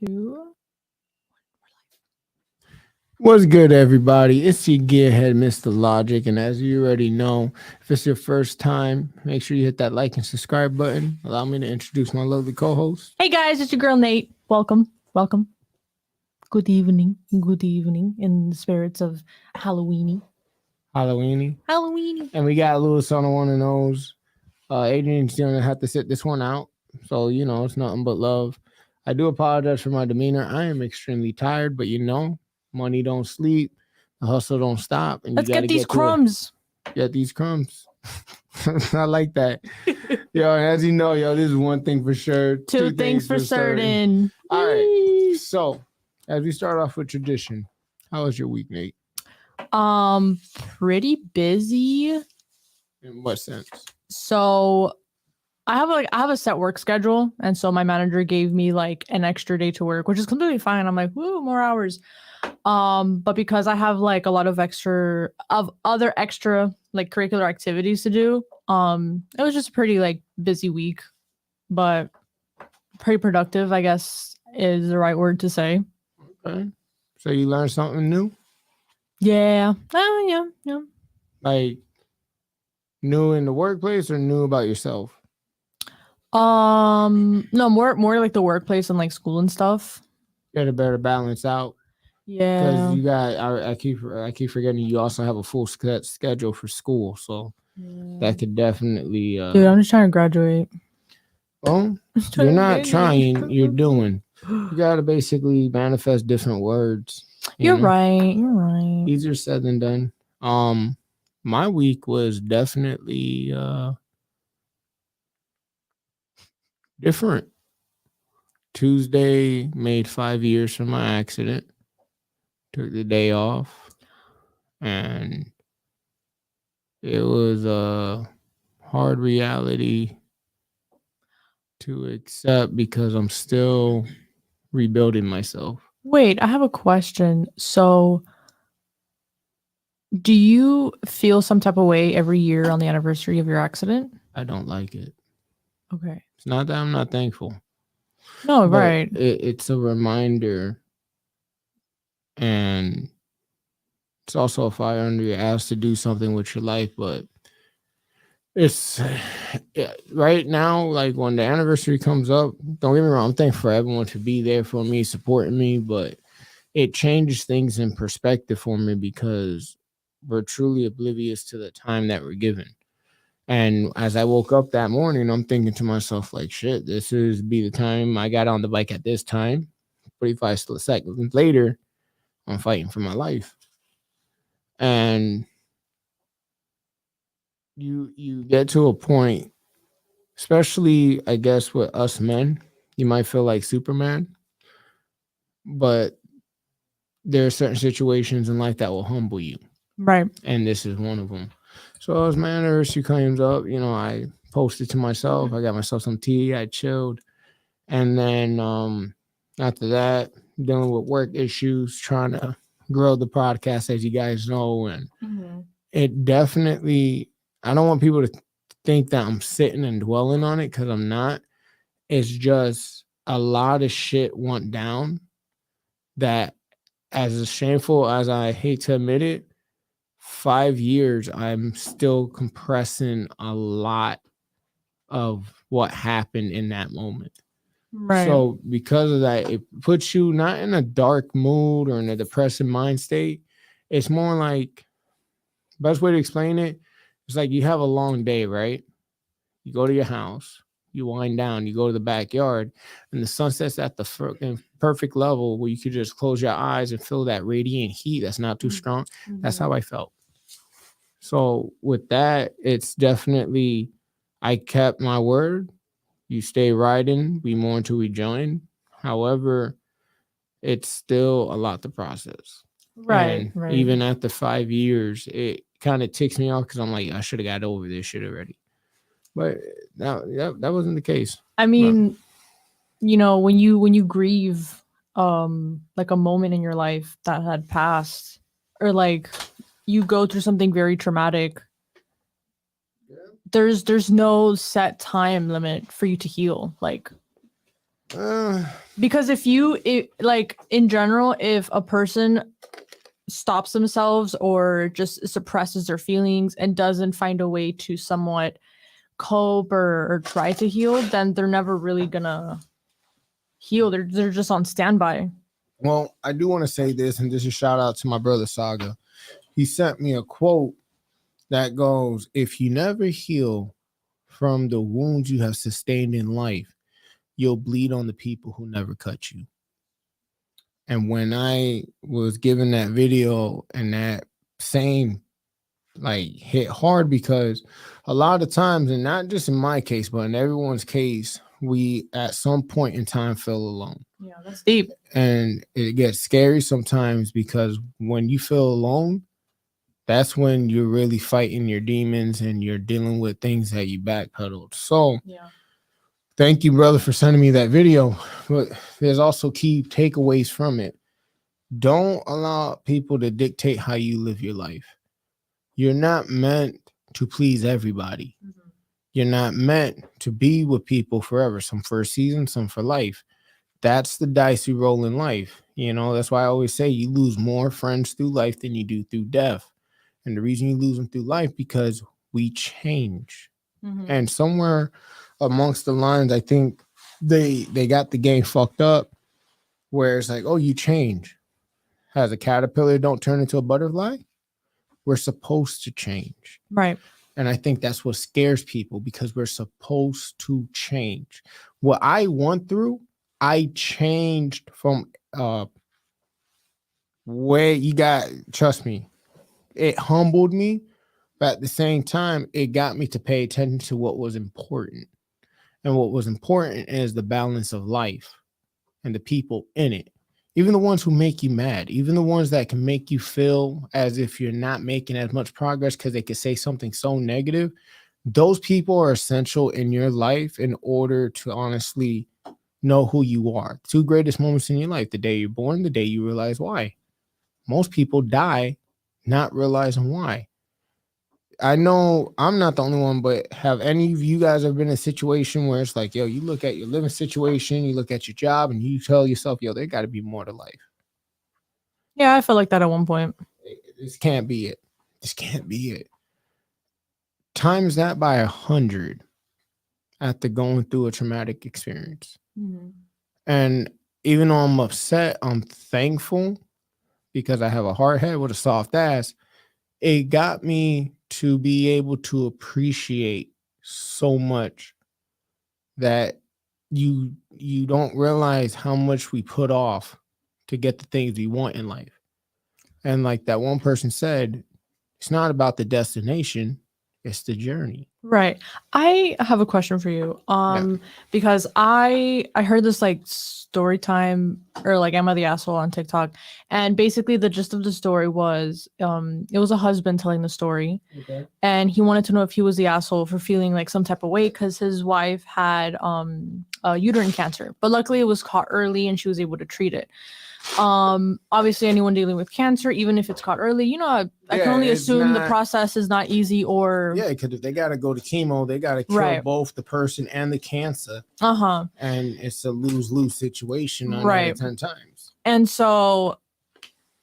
Two. What's good, everybody? It's your gearhead, Mr. Logic, and as you already know, if it's your first time, make sure you hit that like and subscribe button. Allow me to introduce my lovely co-host. Hey guys, it's your girl Nate. Welcome. Good evening. In the spirits of Halloweeny. And we got Lewis on one of those. Adrian's gonna have to sit this one out, so it's nothing but love. I do apologize for my demeanor. I am extremely tired, but money don't sleep, the hustle don't stop, and Let's get these crumbs. Get these crumbs. I like that. Yo, as you know, this is one thing for sure. Two things for certain. All right. So, as we start off with tradition, how was your week, Nate? Pretty busy. In what sense? So I have a set work schedule, and so my manager gave me like an extra day to work, which is completely fine. I'm like, woo, more hours. But because I have like a lot of other extra like curricular activities to do, it was just a pretty like busy week, but pretty productive, I guess is the right word to say. Okay. So you learned something new? Yeah. Yeah. Like new in the workplace or new about yourself? No, more like the workplace and like school and stuff. You got to better balance out. Yeah. Because you got, I keep forgetting you also have a full schedule for school, so that could definitely. Dude, I'm just trying to graduate. Well, you're not trying, you're doing. You got to basically manifest different words. You're right. Easier said than done. My week was definitely different. Tuesday made 5 years from my accident. Took the day off, and it was a hard reality to accept because I'm still rebuilding myself. Wait, I have a question. So, do you feel some type of way every year on the anniversary of your accident? I don't like it. Okay. It's not that I'm not thankful. No, right. It's a reminder, and it's also a fire under your ass to do something with your life. But it's right now, like when the anniversary comes up, don't get me wrong, I'm thankful for everyone to be there for me, supporting me, but it changes things in perspective for me because we're truly oblivious to the time that we're given. And as I woke up that morning, I'm thinking to myself, like, shit, this is be the time I got on the bike at this time. 45 seconds later, I'm fighting for my life. And you get to a point, especially, I guess, with us men, you might feel like Superman, but there are certain situations in life that will humble you. Right. And this is one of them. So as my anniversary comes up, I posted to myself. I got myself some tea. I chilled. And then after that, dealing with work issues, trying to grow the podcast, as you guys know. And it definitely, I don't want people to think that I'm sitting and dwelling on it because I'm not. It's just a lot of shit went down that, as shameful as I hate to admit it, 5 years, I'm still compressing a lot of what happened in that moment. Right. So because of that, it puts you not in a dark mood or in a depressive mind state. It's more like, best way to explain it, it's like you have a long day, right? You go to your house, you wind down, you go to the backyard, and the sun sets at the perfect level where you could just close your eyes and feel that radiant heat that's not too strong. That's how I felt. So with that, it's definitely, I kept my word. You stay riding, we more until we join. However, it's still a lot to process. Right. Even after 5 years, it kind of ticks me off because I'm like, I should have got over this shit already. But that wasn't the case. I mean, when you grieve like a moment in your life that had passed, or like you go through something very traumatic, there's no set time limit for you to heal. Like Because like in general, if a person stops themselves or just suppresses their feelings and doesn't find a way to somewhat cope or try to heal, then they're never really gonna heal. They're just on standby. Well, I do want to say this, and this is a shout out to my brother Saga. He sent me a quote that goes, "If you never heal from the wounds you have sustained in life, you'll bleed on the people who never cut you." And when I was given that video, and that saying like hit hard, because a lot of times, and not just in my case, but in everyone's case, we at some point in time feel alone. Yeah, that's deep. And it gets scary sometimes, because when you feel alone, that's when you're really fighting your demons and you're dealing with things that you backpedaled. So Yeah. thank you, brother, for sending me that video. But there's also key takeaways from it. Don't allow people to dictate how you live your life. You're not meant to please everybody. Mm-hmm. You're not meant to be with people forever, some for a season, some for life. That's the dice you roll in life. You know, that's why I always say you lose more friends through life than you do through death. And the reason you lose them through life, because we change. Mm-hmm. And somewhere amongst the lines, I think they got the game fucked up, where it's like, oh, you change. As a caterpillar don't turn into a butterfly, we're supposed to change. Right. And I think that's what scares people, because we're supposed to change. What I went through, I changed from where you got, trust me, it humbled me, but at the same time, it got me to pay attention to what was important. And what was important is the balance of life and the people in it. Even the ones who make you mad, even the ones that can make you feel as if you're not making as much progress because they could say something so negative. Those people are essential in your life in order to honestly know who you are. Two greatest moments in your life: the day you're born, the day you realize why. Most people die not realizing why. I know I'm not the only one, but have any of you guys ever been in a situation where it's like, yo, you look at your living situation, you look at your job, and you tell yourself, yo, there got to be more to life. Yeah, I felt like that at one point. This can't be it. This can't be it. Times that by 100 after going through a traumatic experience. Mm-hmm. And even though I'm upset, I'm thankful, because I have a hard head with a soft ass. It got me to be able to appreciate so much that you don't realize how much we put off to get the things we want in life. And like that one person said, it's not about the destination, it's the journey. Right. I have a question for you. Because I heard this like story time, or like Am I the Asshole on TikTok, and basically the gist of the story was it was a husband telling the story. Okay. And he wanted to know if he was the asshole for feeling like some type of way because his wife had uterine cancer, but luckily it was caught early and she was able to treat it. Obviously anyone dealing with cancer, even if it's caught early, you know, I can only assume the process is not easy, or because if they got to go to chemo, they got to kill both the person and the cancer. And it's a lose-lose situation 9 out of 10 times. And so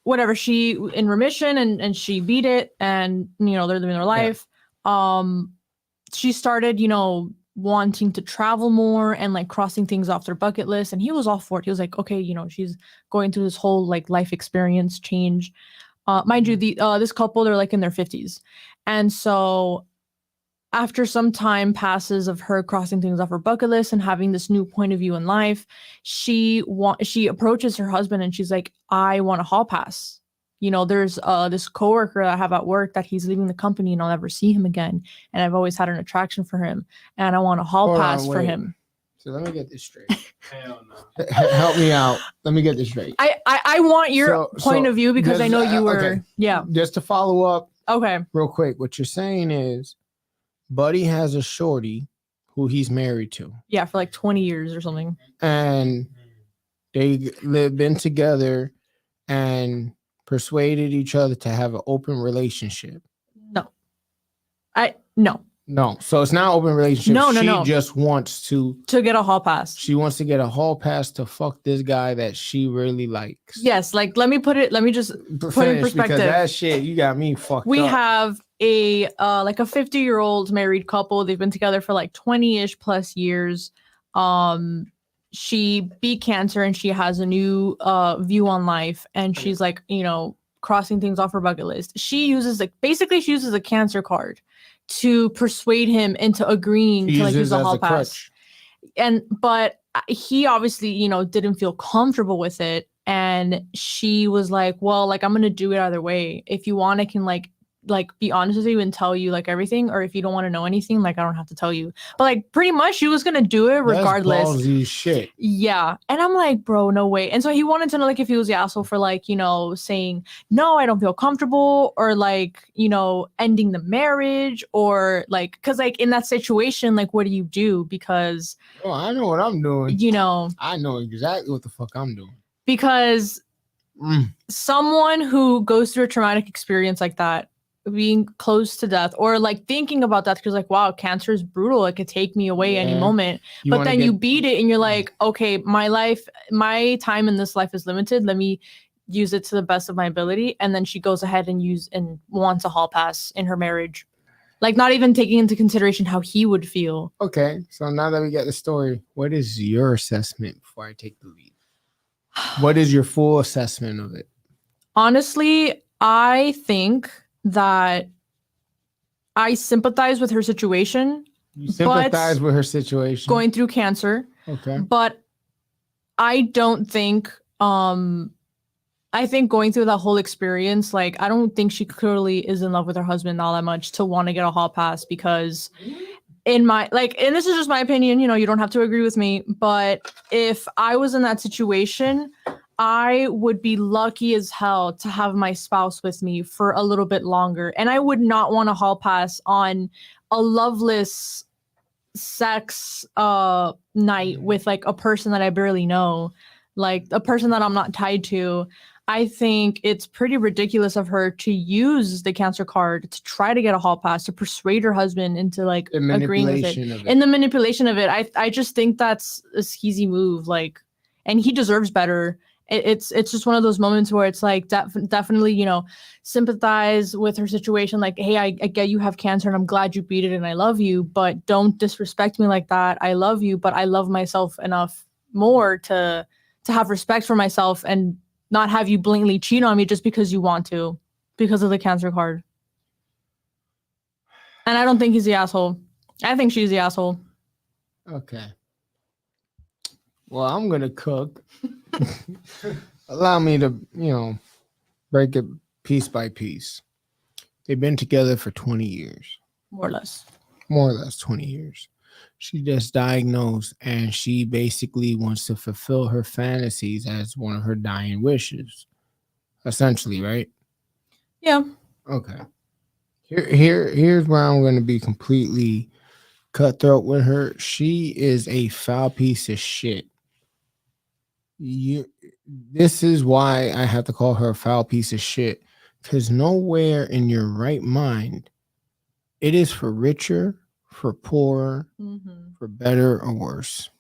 whatever, she in remission and she beat it, and you know, they're living their life. She started, you know, wanting to travel more and like crossing things off their bucket list, and he was all for it. He was like, okay, you know, she's going through this whole like life experience change. Mind you, this couple, they're like in their 50s. And so after some time passes of her crossing things off her bucket list and having this new point of view in life, she approaches her husband and she's like, I want a hall pass. You know, there's this coworker that I have at work that he's leaving the company and I'll never see him again. And I've always had an attraction for him. And I want a hall pass for him. So let me get this straight. Hell no. Help me out. Let me get this straight. I want your point of view, because I know you were, Just to follow up. Okay. Real quick. What you're saying is Buddy has a shorty who he's married to. Yeah, for like 20 years or something. And they been together and persuaded each other to have an open relationship. No. No, so it's not open relationship. No. She just wants to get a hall pass. She wants to get a hall pass to fuck this guy that she really likes. Yes, like let me just put in perspective. Because that shit, you got me fucked we up. have a like a 50-year-old married couple. They've been together for like 20-ish plus years. She beat cancer and she has a new view on life, and she's like, crossing things off her bucket list. She uses a cancer card to persuade him into agreeing to like use a hall pass. But he obviously, didn't feel comfortable with it. And she was like, well, like, I'm going to do it either way. If you want, I can like be honest with you and tell you like everything. Or if you don't want to know anything, like, I don't have to tell you. But like pretty much she was going to do it regardless. That's ballsy shit. Yeah. And I'm like, bro, no way. And so he wanted to know like if he was the asshole for like, saying, no, I don't feel comfortable, or like, ending the marriage, or like, cause like in that situation, like, what do you do? Because I know what I'm doing. I know exactly what the fuck I'm doing. Because someone who goes through a traumatic experience like that, being close to death, or like thinking about that, because like, wow, cancer is brutal, it could take me away any moment. But then you beat it and you're like, okay, my time in this life is limited, let me use it to the best of my ability. And then she goes ahead and wants a hall pass in her marriage, like not even taking into consideration how he would feel. Okay, so now that we get the story, what is your assessment before I take the lead? What is your full assessment of it? Honestly, I think that I sympathize with her situation. You sympathize with her situation? Going through cancer. Okay. But I don't think, I think going through that whole experience, like, I don't think she clearly is in love with her husband all that much to want to get a hall pass, because in my, like, and this is just my opinion, you don't have to agree with me, but if I was in that situation, I would be lucky as hell to have my spouse with me for a little bit longer. And I would not want a hall pass on a loveless sex night with like a person that I barely know, like a person that I'm not tied to. I think it's pretty ridiculous of her to use the cancer card to try to get a hall pass, to persuade her husband into like agreeing with it. And the manipulation of it, I just think that's a skeezy move. Like, and he deserves better. It's just one of those moments where it's like definitely, sympathize with her situation. Like, hey, I get you have cancer and I'm glad you beat it and I love you, but don't disrespect me like that. I love you, but I love myself enough more to have respect for myself and not have you blatantly cheat on me just because you want to, because of the cancer card. And I don't think he's the asshole. I think she's the asshole. Okay. Well, I'm going to cook. Allow me to, break it piece by piece. They've been together for 20 years. More or less 20 years. She just diagnosed, and she basically wants to fulfill her fantasies as one of her dying wishes. Essentially, right? Yeah. Okay. Here's where I'm going to be completely cutthroat with her. She is a foul piece of shit. This is why I have to call her a foul piece of shit, because nowhere in your right mind, it is for richer, for poorer, for better or worse.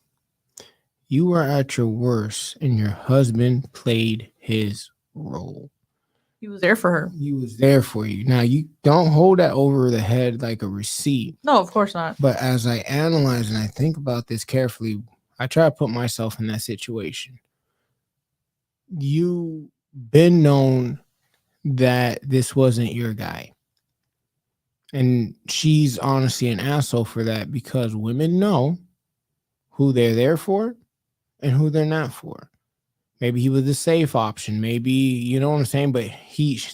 You were at your worst and your husband played his role. He was there for her. He was there for you. Now, you don't hold that over the head like a receipt. No, of course not. But as I analyze and I think about this carefully, I try to put myself in that situation. You've been known that this wasn't your guy. And she's honestly an asshole for that, because women know who they're there for and who they're not for. Maybe he was the safe option. Maybe, you know what I'm saying? But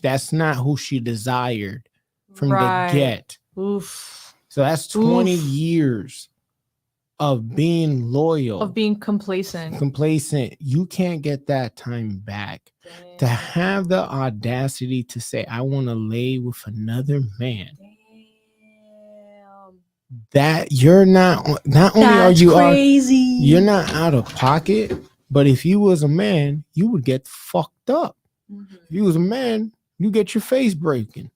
that's not who she desired from the get. Oof. So that's 20 years of being loyal. Of being complacent. You can't get that time back. Damn. To have the audacity to say, I want to lay with another man. Damn. That you're not only are you crazy. You're not out of pocket, but if you was a man, you would get fucked up. If you was a man, you get your face breaking.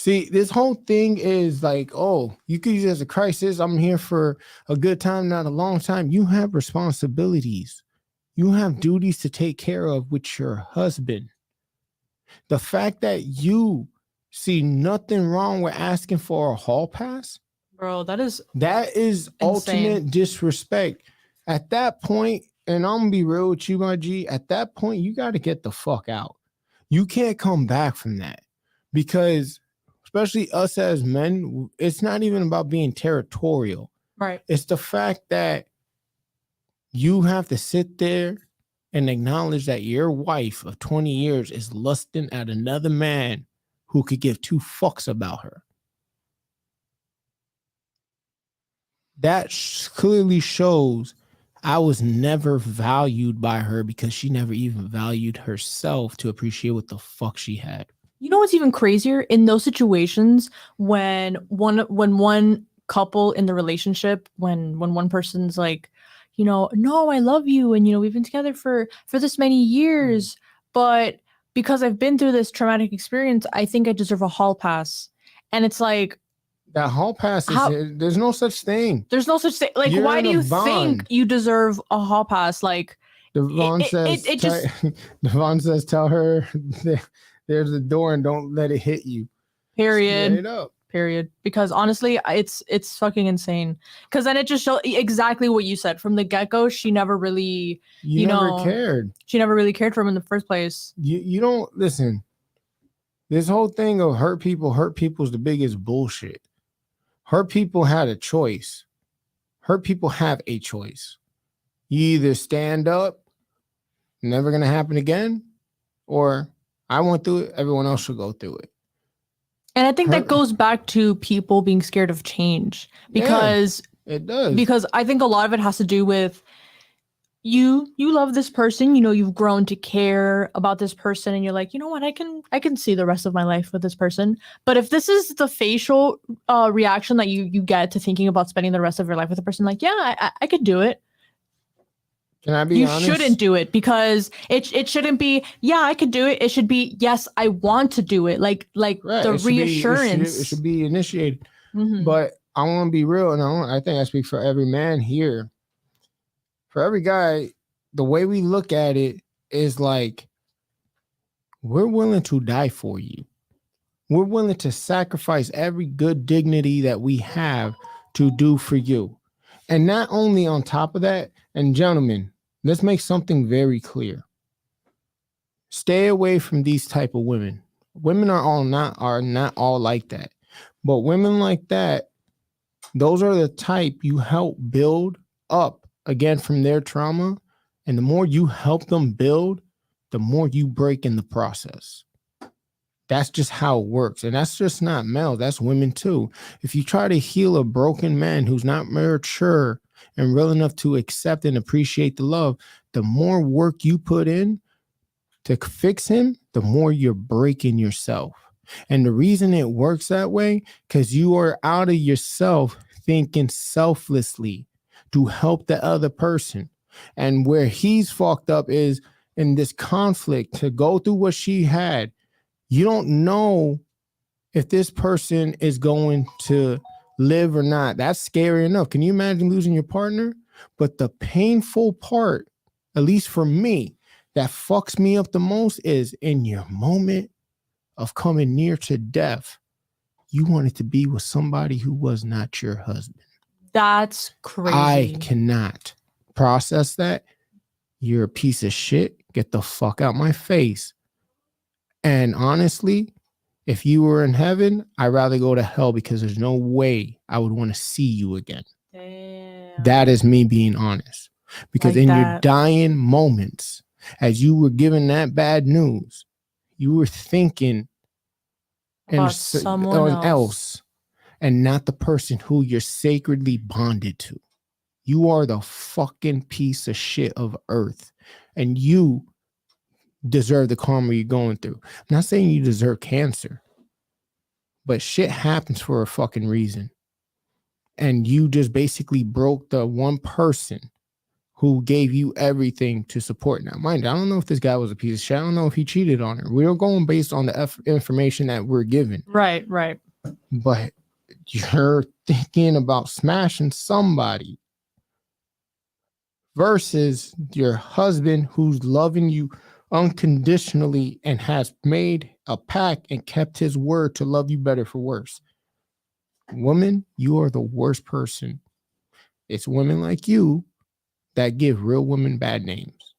See, this whole thing is like, oh, you could use it as a crisis. I'm here for a good time, not a long time. You have responsibilities. You have duties to take care of with your husband. The fact that you see nothing wrong with asking for a hall pass, Bro, that is that is ultimate disrespect. At that point, and I'm gonna be real with you, my G, at that point, you got to get the fuck out. You can't come back from that, because especially us as men, it's not even about being territorial. right. It's the fact that you have to sit there and acknowledge that your wife of 20 years is lusting at another man who could give two fucks about her. That clearly shows I was never valued by her, because she never even valued herself to appreciate what the fuck she had. You know what's even crazier? In those situations when one couple in the relationship, when one person's like, you know, no, I love you, and you know, we've been together for this many years, but because I've been through this traumatic experience, I think I deserve a hall pass. And it's like, that hall pass is, there's no such thing. There's no such thing. Like, why do you think you deserve a hall pass? Like, Devon says, Devon says, tell her there's a door and don't let it hit you. Period. Straight up. Period. Because honestly, it's fucking insane. Because then it just shows exactly what you said from the get-go. She never really, you never cared. She never really cared for him in the first place. You don't listen. This whole thing of hurt people is the biggest bullshit. Hurt people had a choice. Hurt people have a choice. You either stand up, never gonna happen again, or I went through it, everyone else should go through it. And I think that goes back to people being scared of change, because it does. Because I think a lot of it has to do with you love this person, you know, you've grown to care about this person, and you're like, you know what, I can see the rest of my life with this person. But if this is the facial reaction that you get to thinking about spending the rest of your life with a person, like, yeah, I could do it. Can I be honest? You shouldn't do it, because it shouldn't be, yeah, I could do it. It should be, yes, I want to do it. Like right. The reassurance. It should be initiated. Mm-hmm. But I want to be real, and I think I speak for every man here. For every guy, the way we look at it is like, we're willing to die for you. We're willing to sacrifice every good dignity that we have to do for you. And not only on top of that, and gentlemen, let's make something very clear. Stay away from these type of women. Women are not all like that. But women like that, those are the type you help build up again from their trauma. And the more you help them build, the more you break in the process. That's just how it works. And that's just not male. That's women too. If you try to heal a broken man who's not mature and real enough to accept and appreciate the love, the more work you put in to fix him, the more you're breaking yourself. And the reason it works that way, because you are out of yourself thinking selflessly to help the other person. And where he's fucked up is in this conflict to go through what she had. You don't know if this person is going to live or not. That's scary enough. Can you imagine losing your partner? But the painful part, at least for me, that fucks me up the most is in your moment of coming near to death, you wanted to be with somebody who was not your husband. That's crazy. I cannot process that. You're a piece of shit. Get the fuck out my face. And honestly, if you were in heaven, I'd rather go to hell, because there's no way I would want to see you again. Damn. That is me being honest. Because like in your dying moments, as you were given that bad news, you were thinking about someone else. And not the person who you're sacredly bonded to. You are the fucking piece of shit of earth. And you deserve the karma you're going through. I'm not saying you deserve cancer. But shit happens for a fucking reason. And you just basically broke the one person who gave you everything to support. Now, mind you, I don't know if this guy was a piece of shit. I don't know if he cheated on her. We're going based on the information that we're given. Right, right. But you're thinking about smashing somebody versus your husband who's loving you unconditionally and has made a pact and kept his word to love you better for worse. Woman, you are the worst person. It's women like you that give real women bad names,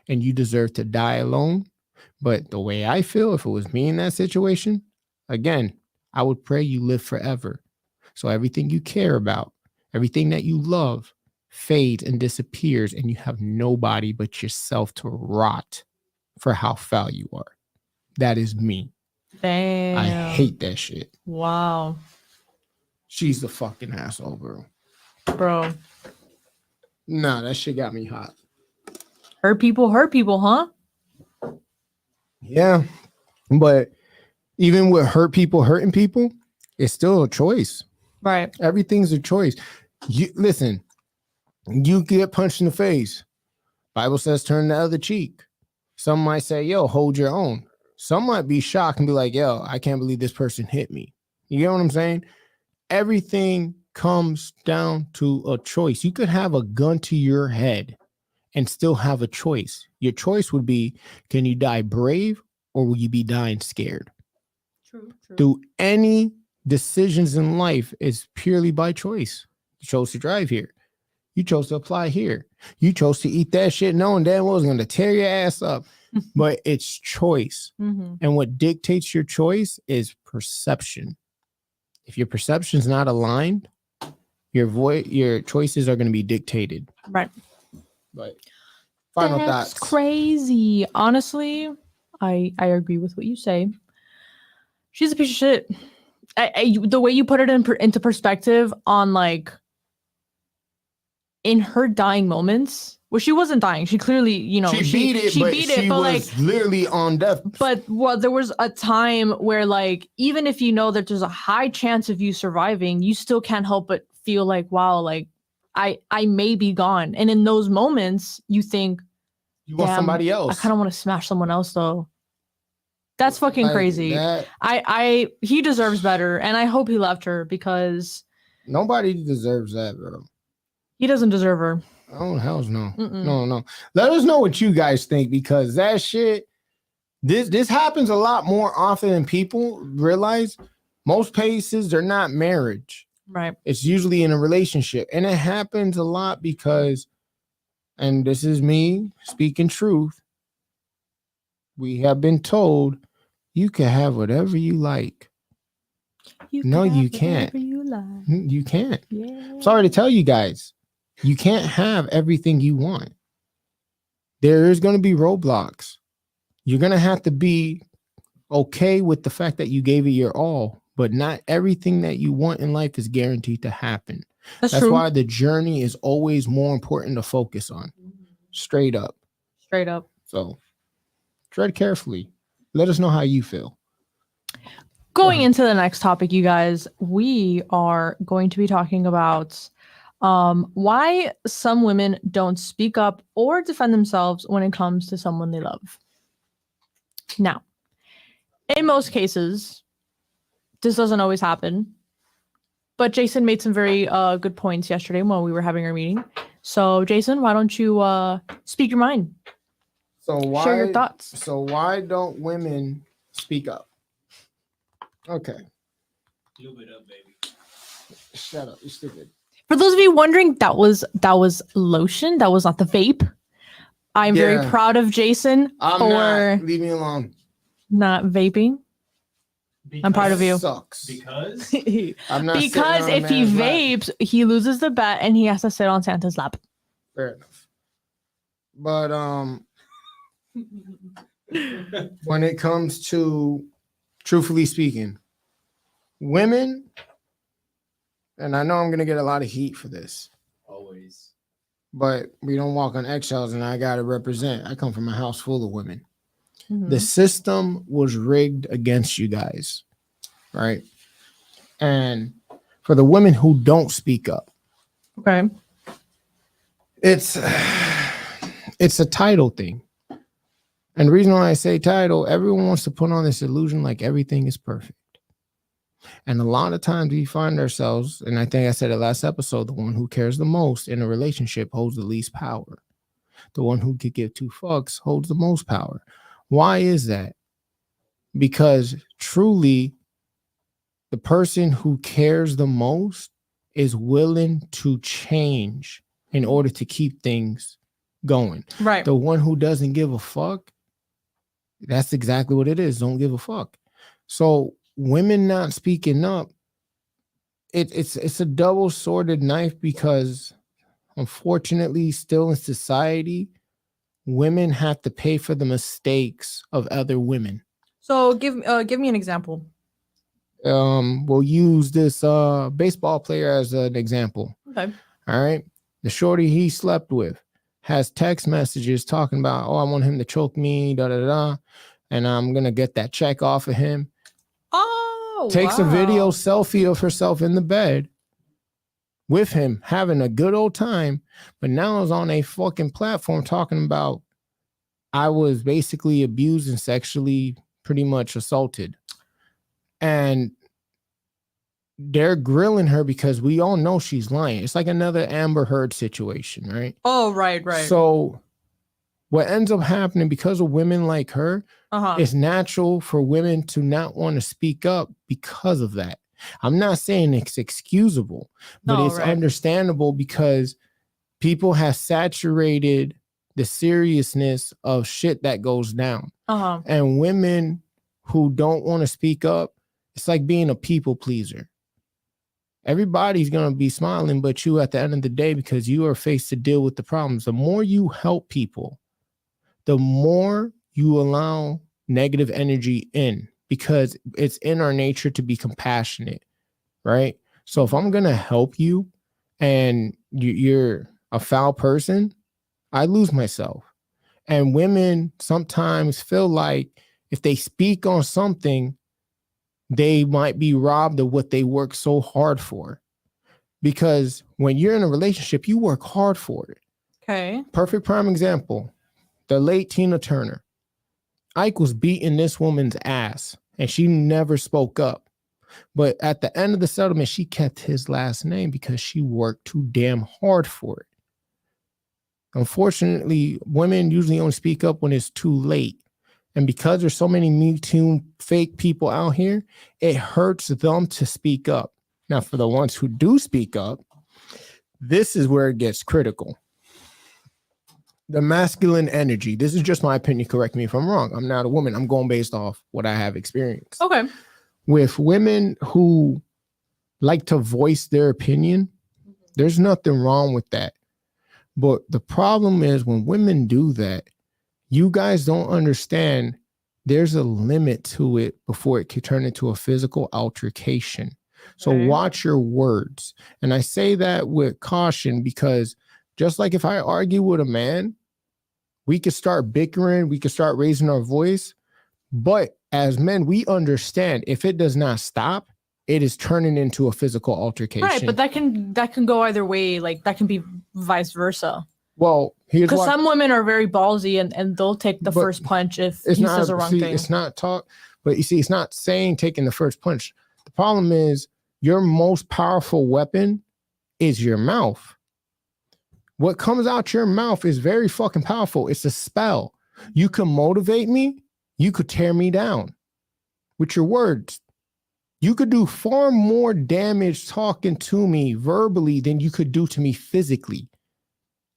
and you deserve to die alone. But the way I feel, if it was me in that situation, again, I would pray you live forever. So everything you care about, everything that you love fades and disappears, and you have nobody but yourself to rot for how foul you are. That is me. Damn. I hate that shit. Wow. She's the fucking asshole, bro. Bro. Nah, that shit got me hot. Hurt people, huh? Yeah. But even with hurt people hurting people, it's still a choice. Right. Everything's a choice. You listen, you get punched in the face. Bible says turn the other cheek. Some might say, yo, hold your own. Some might be shocked and be like, yo, I can't believe this person hit me. You get what I'm saying? Everything comes down to a choice. You could have a gun to your head and still have a choice. Your choice would be, can you die brave or will you be dying scared? True. Do any decisions in life is purely by choice. You chose to drive here. You chose to apply here. You chose to eat that shit knowing damn well it was going to tear your ass up. But it's choice. Mm-hmm. And what dictates your choice is perception. If your perception's not aligned, your choices are going to be dictated. Right. But final That's thoughts. crazy. Honestly, I agree with what you say. She's a piece of shit. The way you put it into perspective on like in her dying moments. Well, she wasn't dying. She clearly, she beat it, but was like literally on death. But there was a time where like even if you know that there's a high chance of you surviving, you still can't help but feel like, wow, like I may be gone. And in those moments, you think, you want somebody else. I kind of want to smash someone else though. That's fucking Like crazy. He deserves better, and I hope he left her because nobody deserves that, bro. He doesn't deserve her. Oh, hells no. Mm-mm. No. Let us know what you guys think, because that shit, this happens a lot more often than people realize. Most cases, they're not marriage. Right. It's usually in a relationship. And it happens a lot because, and this is me speaking truth, we have been told you can have whatever you like. No, you can't. You can't. Yeah. Sorry to tell you guys, you can't have everything you want. There is going to be roadblocks. You're going to have to be okay with the fact that you gave it your all, but not everything that you want in life is guaranteed to happen. That's true. why the journey is always more important to focus on. Straight up. Straight up. So tread carefully. Let us know how you feel. Going into the next topic, you guys, we are going to be talking about why some women don't speak up or defend themselves when it comes to someone they love. Now, in most cases, this doesn't always happen, but Jason made some very good points yesterday while we were having our meeting. So, Jason, why don't you speak your mind? Share your thoughts. So why don't women speak up? Okay. Lube it up, baby. Shut up. You're stupid. For those of you wondering, that was lotion. That was not the vape. I'm very proud of Jason for leave me alone. not vaping. I'm proud of you. Sucks. Because I'm not because if he vapes, he loses the bet and he has to sit on Santa's lap. Fair enough. But when it comes to truthfully speaking, women, and I know I'm gonna get a lot of heat for this, always. but we don't walk on eggshells, and I gotta represent. I come from a house full of women. Mhm. The system was rigged against you guys, right? And for the women who don't speak up, Okay. it's a title thing. And the reason why I say title, everyone wants to put on this illusion like everything is perfect. And a lot of times we find ourselves, and I think I said it last episode, the one who cares the most in a relationship holds the least power. The one who could give two fucks holds the most power. Why is that? Because truly, the person who cares the most is willing to change in order to keep things going. Right. The one who doesn't give a fuck, that's exactly what it is. Don't give a fuck. So women not speaking up, it's a double-sworded knife, because unfortunately still in society, women have to pay for the mistakes of other women. So give me an example. We'll use this baseball player as an example. Okay. All right. The shorty he slept with has text messages talking about, oh, I want him to choke me, da da da, and I'm gonna get that check off of him. Oh, Takes a wow. video selfie of herself in the bed with him having a good old time, but now is on a fucking platform talking about, I was basically abused and sexually pretty much assaulted. And they're grilling her because we all know she's lying. It's like another Amber Heard situation, right? Oh, right. So what ends up happening, because of women like her, it's natural for women to not want to speak up because of that. I'm not saying it's excusable, but No, it's right. understandable, because people have saturated the seriousness of shit that goes down. And women who don't want to speak up, it's like being a people pleaser. Everybody's going to be smiling but you at the end of the day, because you are faced to deal with the problems. The more you help people, the more you allow negative energy in, because it's in our nature to be compassionate, right? So if I'm going to help you and you're a foul person, I lose myself. And women sometimes feel like if they speak on something, they might be robbed of what they work so hard for. Because when you're in a relationship, you work hard for it. Okay. Perfect prime example, the late Tina Turner. Ike was beating this woman's ass and she never spoke up. But at the end of the settlement, she kept his last name because she worked too damn hard for it. Unfortunately, women usually only speak up when it's too late. And because there's so many Me Too fake people out here, it hurts them to speak up. Now, for the ones who do speak up, this is where it gets critical. The masculine energy. This is just my opinion. Correct me if I'm wrong. I'm not a woman. I'm going based off what I have experienced. Okay. With women who like to voice their opinion, there's nothing wrong with that. But the problem is when women do that, you guys don't understand there's a limit to it before it could turn into a physical altercation. So watch your words. And I say that with caution, because just like if I argue with a man, we could start bickering, we could start raising our voice. But as men, we understand if it does not stop, it is turning into a physical altercation. Right, but that can go either way. Like that can be vice versa. Well, here's because why. some women are very ballsy and they'll take the first punch if he says the wrong thing. It's not talk, but you see, it's not saying taking the first punch. The problem is your most powerful weapon is your mouth. What comes out your mouth is very fucking powerful. It's a spell. You can motivate me. You could tear me down with your words. You could do far more damage talking to me verbally than you could do to me physically.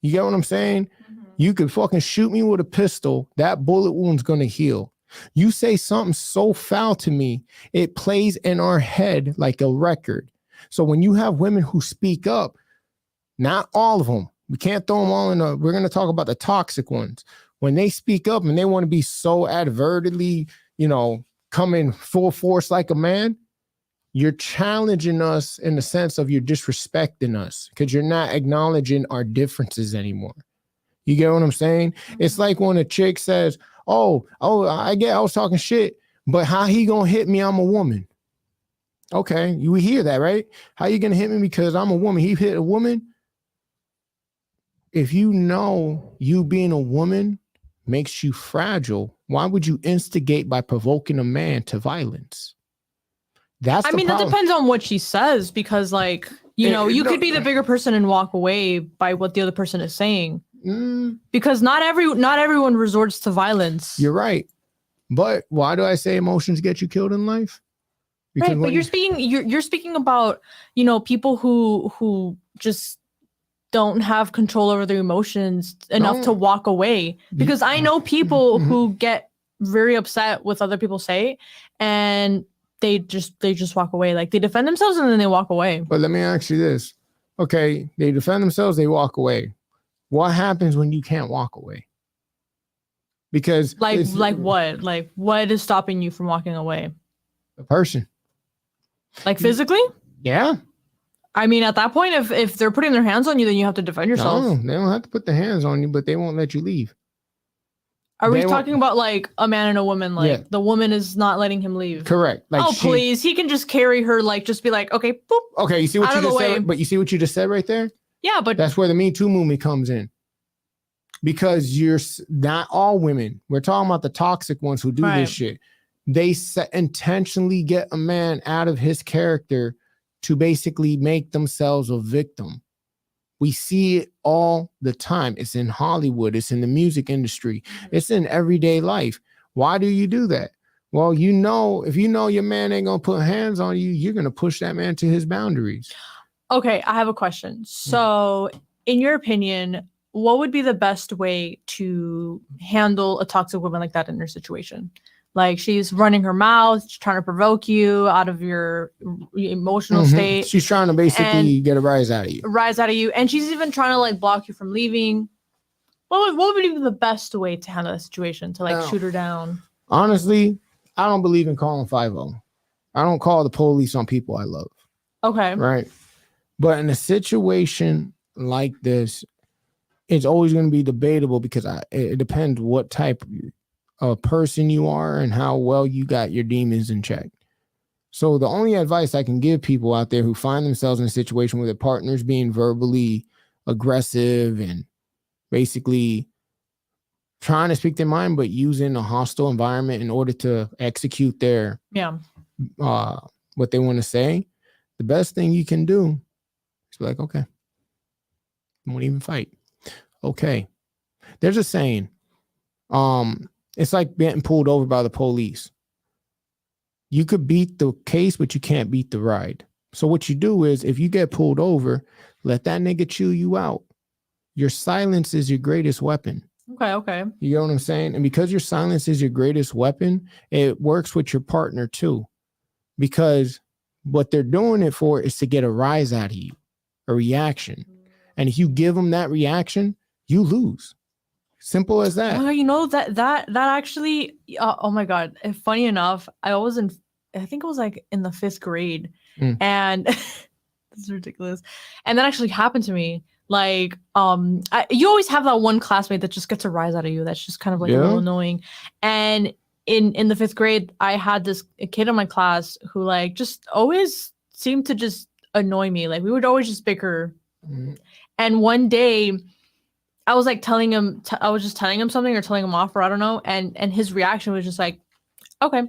You get what I'm saying? Mm-hmm. You could fucking shoot me with a pistol. That bullet wound's going to heal. You say something so foul to me, it plays in our head like a record. So when you have women who speak up, not all of them, we can't throw them all in we're going to talk about the toxic ones. When they speak up and they want to be so advertently, coming full force like a man, you're challenging us in the sense of you're disrespecting us because you're not acknowledging our differences anymore. You get what I'm saying? It's like when a chick says, I was talking shit, but how he gonna hit me? I'm a woman. Okay, you hear that, right? How you gonna hit me because I'm a woman? He hit a woman. if you know you being a woman makes you fragile, why would you instigate by provoking a man to violence? That's I the mean, that problem. depends on what she says because, like, you know, you No, could be the bigger person and walk away by what the other person is saying. mm, Because not everyone resorts to violence. you're right. But why do I say emotions get you killed in life? Because Right, but when you're speaking about, you know, people who just don't have control over their emotions enough to No. walk away. Because I know people Mhm. who get very upset with other people say, and they just walk away. Like they defend themselves and then they walk away. But let me ask you this. Okay, they defend themselves, they walk away. What happens when you can't walk away? Because Like it's what? Like what is stopping you from walking away? the person. Like physically? Yeah. I mean, at that point, if they're putting their hands on you, then you have to defend yourself. No, they don't have to put their hands on you, but they won't let you leave. Are we they won't- talking about like a man and a woman? Like Yeah. the woman is not letting him leave. Correct. Like Oh she- please, he can just carry her. Like just be like, okay, boop. Okay, you see what Out you of the just way. said? But you see what you just said right there? Yeah, but That's where the Me Too movement comes in. Because not all women. We're talking about the toxic ones who do Right. this shit. They intentionally get a man out of his character to basically make themselves a victim. We see it all the time. It's in Hollywood. It's in the music industry. It's in everyday life. Why do you do that? Well, you know, if you know your man ain't going to put hands on you, you're going to push that man to his boundaries. okay, I have a question. So, in your opinion, what would be the best way to handle a toxic woman like that in your situation? Like she's running her mouth, she's trying to provoke you out of your emotional Mhm. state, She's trying to basically get a rise out of you. rise out of you, and she's even trying to like block you from leaving. What would be the best way to handle that situation? To like Now- shoot her down? Honestly, I don't believe in calling 5-0. I don't call the police on people I love, Okay. right? But in a situation like this, it's always going to be debatable because it depends what type of person you are and how well you got your demons in check. So the only advice I can give people out there who find themselves in a situation where their partner's being verbally aggressive and basically trying to speak their mind, but using a hostile environment in order to execute their Yeah. what they want to say, the best thing you can do is be like, okay, won't even fight. Okay. There's a saying, it's like getting pulled over by the police. You could beat the case, but you can't beat the ride. So what you do is if you get pulled over, let that nigga chew you out. Your silence is your greatest weapon. Okay. Okay. You know what I'm saying? And because your silence is your greatest weapon, it works with your partner too. Because what they're doing it for is to get a rise out of you, a reaction. And if you give them that reaction, you lose. Simple as that. Oh, you know that actually. Oh my god! Funny enough, I think it was like in the 5th grade, and this is ridiculous. And that actually happened to me. Like, you always have that one classmate that just gets a rise out of you. That's just kind of like a little annoying. And in the 5th grade, I had a kid in my class who like just always seemed to just annoy me. Like we would always just bicker. And one day, I was like telling him, I was just telling him something or telling him off, or I don't know. And his reaction was just like, okay.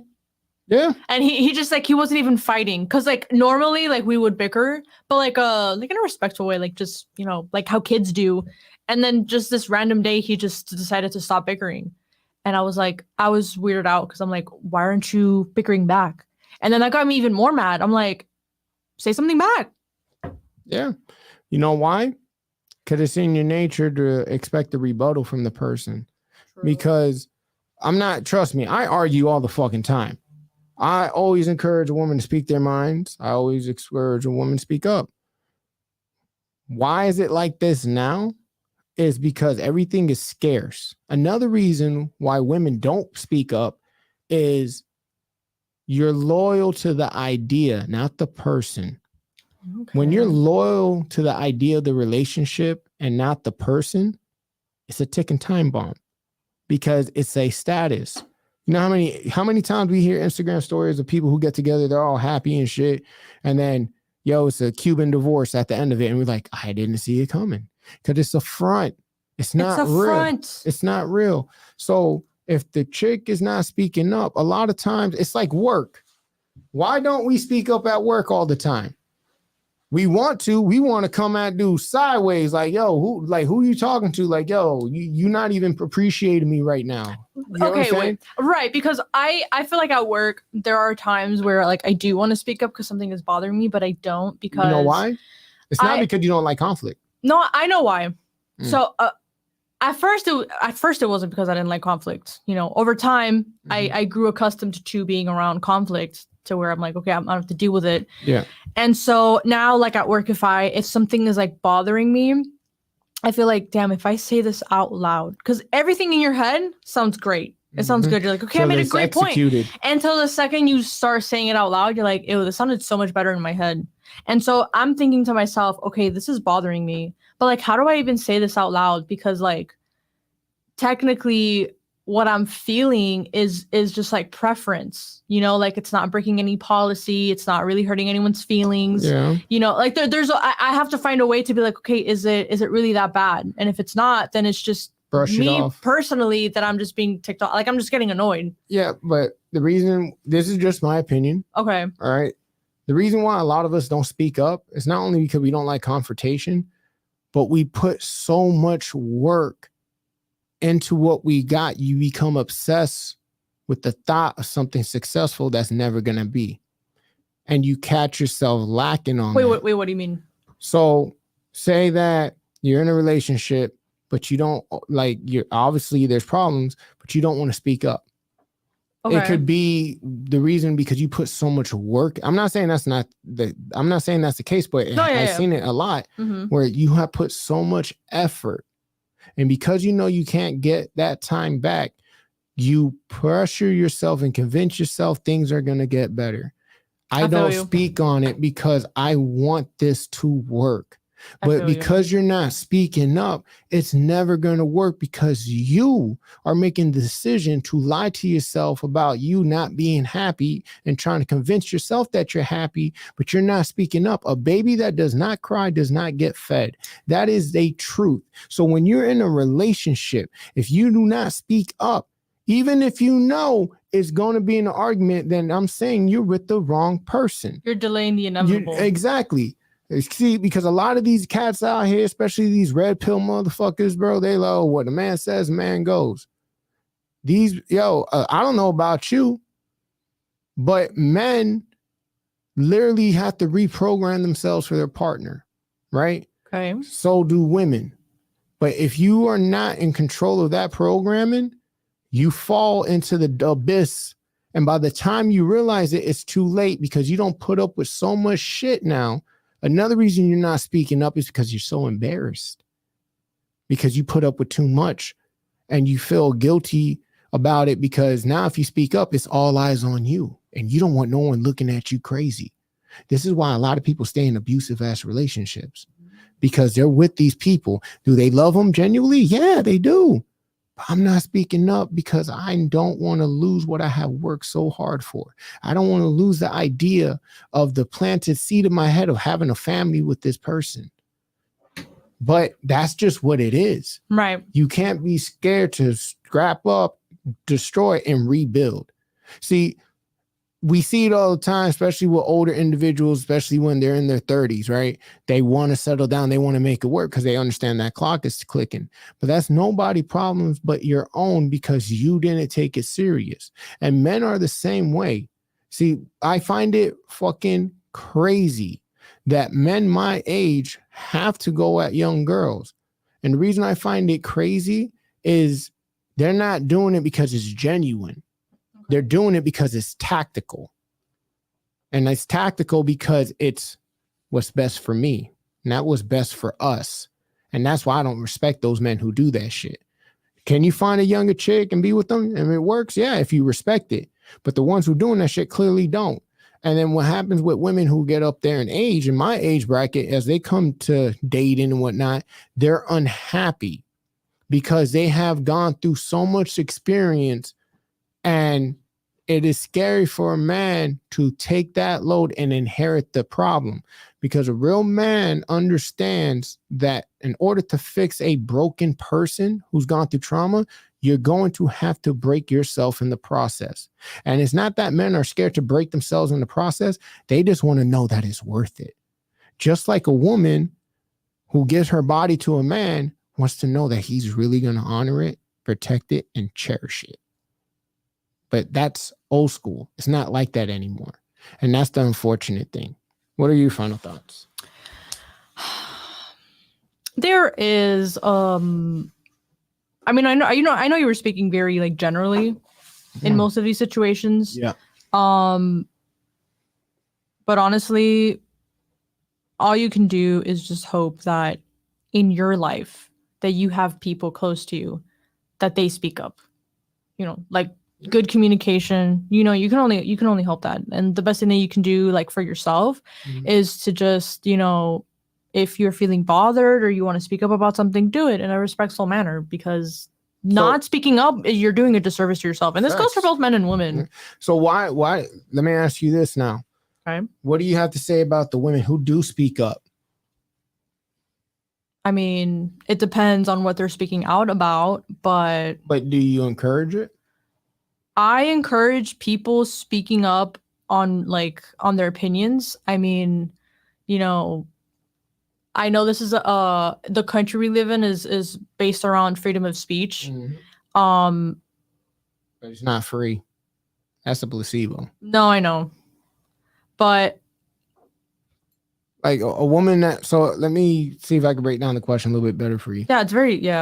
Yeah. And he just like, he wasn't even fighting. Cause like normally like we would bicker, but like in a respectful way, like just, you know, like how kids do. And then just this random day, he just decided to stop bickering. And I was weirded out. Cause I'm like, why aren't you bickering back? And then that got me even more mad. I'm like, say something back. Yeah. You know why? Because it's in your nature to expect a rebuttal from the person. Because trust me, I argue all the fucking time. I always encourage a woman to speak their minds. I always encourage a woman to speak up. Why is it like this now? Is because everything is scarce. Another reason why women don't speak up is you're loyal to the idea, not the person. Okay. When you're loyal to the idea of the relationship and not the person, it's a ticking time bomb because it's a status. You know how many times we hear Instagram stories of people who get together, they're all happy and shit. And then, it's a Cuban divorce at the end of it. And we're like, I didn't see it coming. because it's a front. It's It's not a real. front. It's not real. So if the chick is not speaking up, a lot of times it's like work. Why don't we speak up at work all the time? We want to come at dude sideways, like, yo, who you talking to? Like, yo, you not even appreciating me right now. You know what I'm Okay, saying? wait. Right, because I feel like at work there are times where like I do want to speak up because something is bothering me, but I don't because You know why? It's not I- because you don't like conflict. No, I know why. Mm. So at first it wasn't because I didn't like conflict. You know, over time Mhm. I grew accustomed to being around conflict to where I'm like, okay, I don't have to deal with it. Yeah. And so now, like at work, if something is like bothering me, I feel like, damn, if I say this out loud, because everything in your head sounds great. It sounds Mhm. good. You're like, okay, I made a it's great point. executed. Until the second you start saying it out loud, you're like, ew, this sounded so much better in my head. And so I'm thinking to myself, okay, this is bothering me. But like, how do I even say this out loud? Because like, technically, what I'm feeling is just like preference, you know, like it's not breaking any policy, it's not really hurting anyone's feelings. Yeah. You know, like I have to find a way to be like, okay, is it really that bad? And if it's not, then it's just Brush it me off. personally that I'm just being ticked off. Like I'm just getting annoyed. Yeah, but the reason, this is just my opinion. Okay. All right. The reason why a lot of us don't speak up is not only because we don't like confrontation, but we put so much work into what we got. You become obsessed with the thought of something successful that's never going to be. And you catch yourself lacking on Wait, that. what do you mean? So say that you're in a relationship, but you don't like, you're obviously there's problems, but you don't want to speak up. Okay. It could be the reason because you put so much work. I'm not saying that's the case, but I've seen it a lot where you have put so much effort. And because you know you can't get that time back, you pressure yourself and convince yourself things are going to get better. I don't speak on it because I want this to work. But because you're not speaking up, it's never going to work because you are making the decision to lie to yourself about you not being happy and trying to convince yourself that you're happy, but you're not speaking up. A baby that does not cry does not get fed. That is a truth. So when you're in a relationship, if you do not speak up, even if you know it's going to be an argument, then I'm saying you're with the wrong person. You're delaying the inevitable. Exactly. See, because a lot of these cats out here, especially these red pill motherfuckers, bro, they like, oh, what the man says, man goes. I don't know about you, but men literally have to reprogram themselves for their partner, right? Okay. So do women. But if you are not in control of that programming, you fall into the abyss. And by the time you realize it, it's too late because you don't put up with so much shit now. Another reason you're not speaking up is because you're so embarrassed because you put up with too much and you feel guilty about it because now if you speak up, it's all eyes on you and you don't want no one looking at you crazy. This is why a lot of people stay in abusive ass relationships because they're with these people. Do they love them genuinely? Yeah, they do. I'm not speaking up because I don't want to lose what I have worked so hard for. I don't want to lose the idea of the planted seed in my head of having a family with this person. But that's just what it is. Right. You can't be scared to scrap up, destroy, and rebuild. See, we see it all the time, especially with older individuals, especially when they're in their 30s, right? They want to settle down. They want to make it work because they understand that clock is clicking. But that's nobody's problems but your own because you didn't take it serious. And men are the same way. See, I find it fucking crazy that men my age have to go at young girls. And the reason I find it crazy is they're not doing it because it's genuine. They're doing it because it's tactical. And it's tactical because it's what's best for me, not what's best for us. And that's why I don't respect those men who do that shit. Can you find a younger chick and be with them and it works? Yeah, if you respect it. But the ones who doing that shit clearly don't. And then what happens with women who get up there in age, in my age bracket, as they come to dating and whatnot, they're unhappy because they have gone through so much experience. And it is scary for a man to take that load and inherit the problem because a real man understands that in order to fix a broken person who's gone through trauma, you're going to have to break yourself in the process. And it's not that men are scared to break themselves in the process. They just want to know that it's worth it. Just like a woman who gives her body to a man wants to know that he's really going to honor it, protect it, and cherish it. But that's old school. It's not like that anymore. And that's the unfortunate thing. What are your final thoughts? There is I mean, I know you were speaking very like generally in most of these situations. Yeah. But honestly, all you can do is just hope that in your life that you have people close to you that they speak up. You know, like good communication. You know, you can only hope that. And the best thing that you can do like for yourself is to just, you know, if you're feeling bothered or you want to speak up about something, do it in a respectful manner, because not speaking up, you're doing a disservice to yourself. And this goes for both men and women. So why, let me ask you this now. Okay. What do you have to say about the women who do speak up? I mean, it depends on what they're speaking out about, but do you encourage it? I encourage people speaking up on their opinions. I mean, you know, I know this is the country we live in is based around freedom of speech. But it's not free. That's a placebo. No, I know. But like a woman that, so let me see if I can break down the question a little bit better for you. Yeah,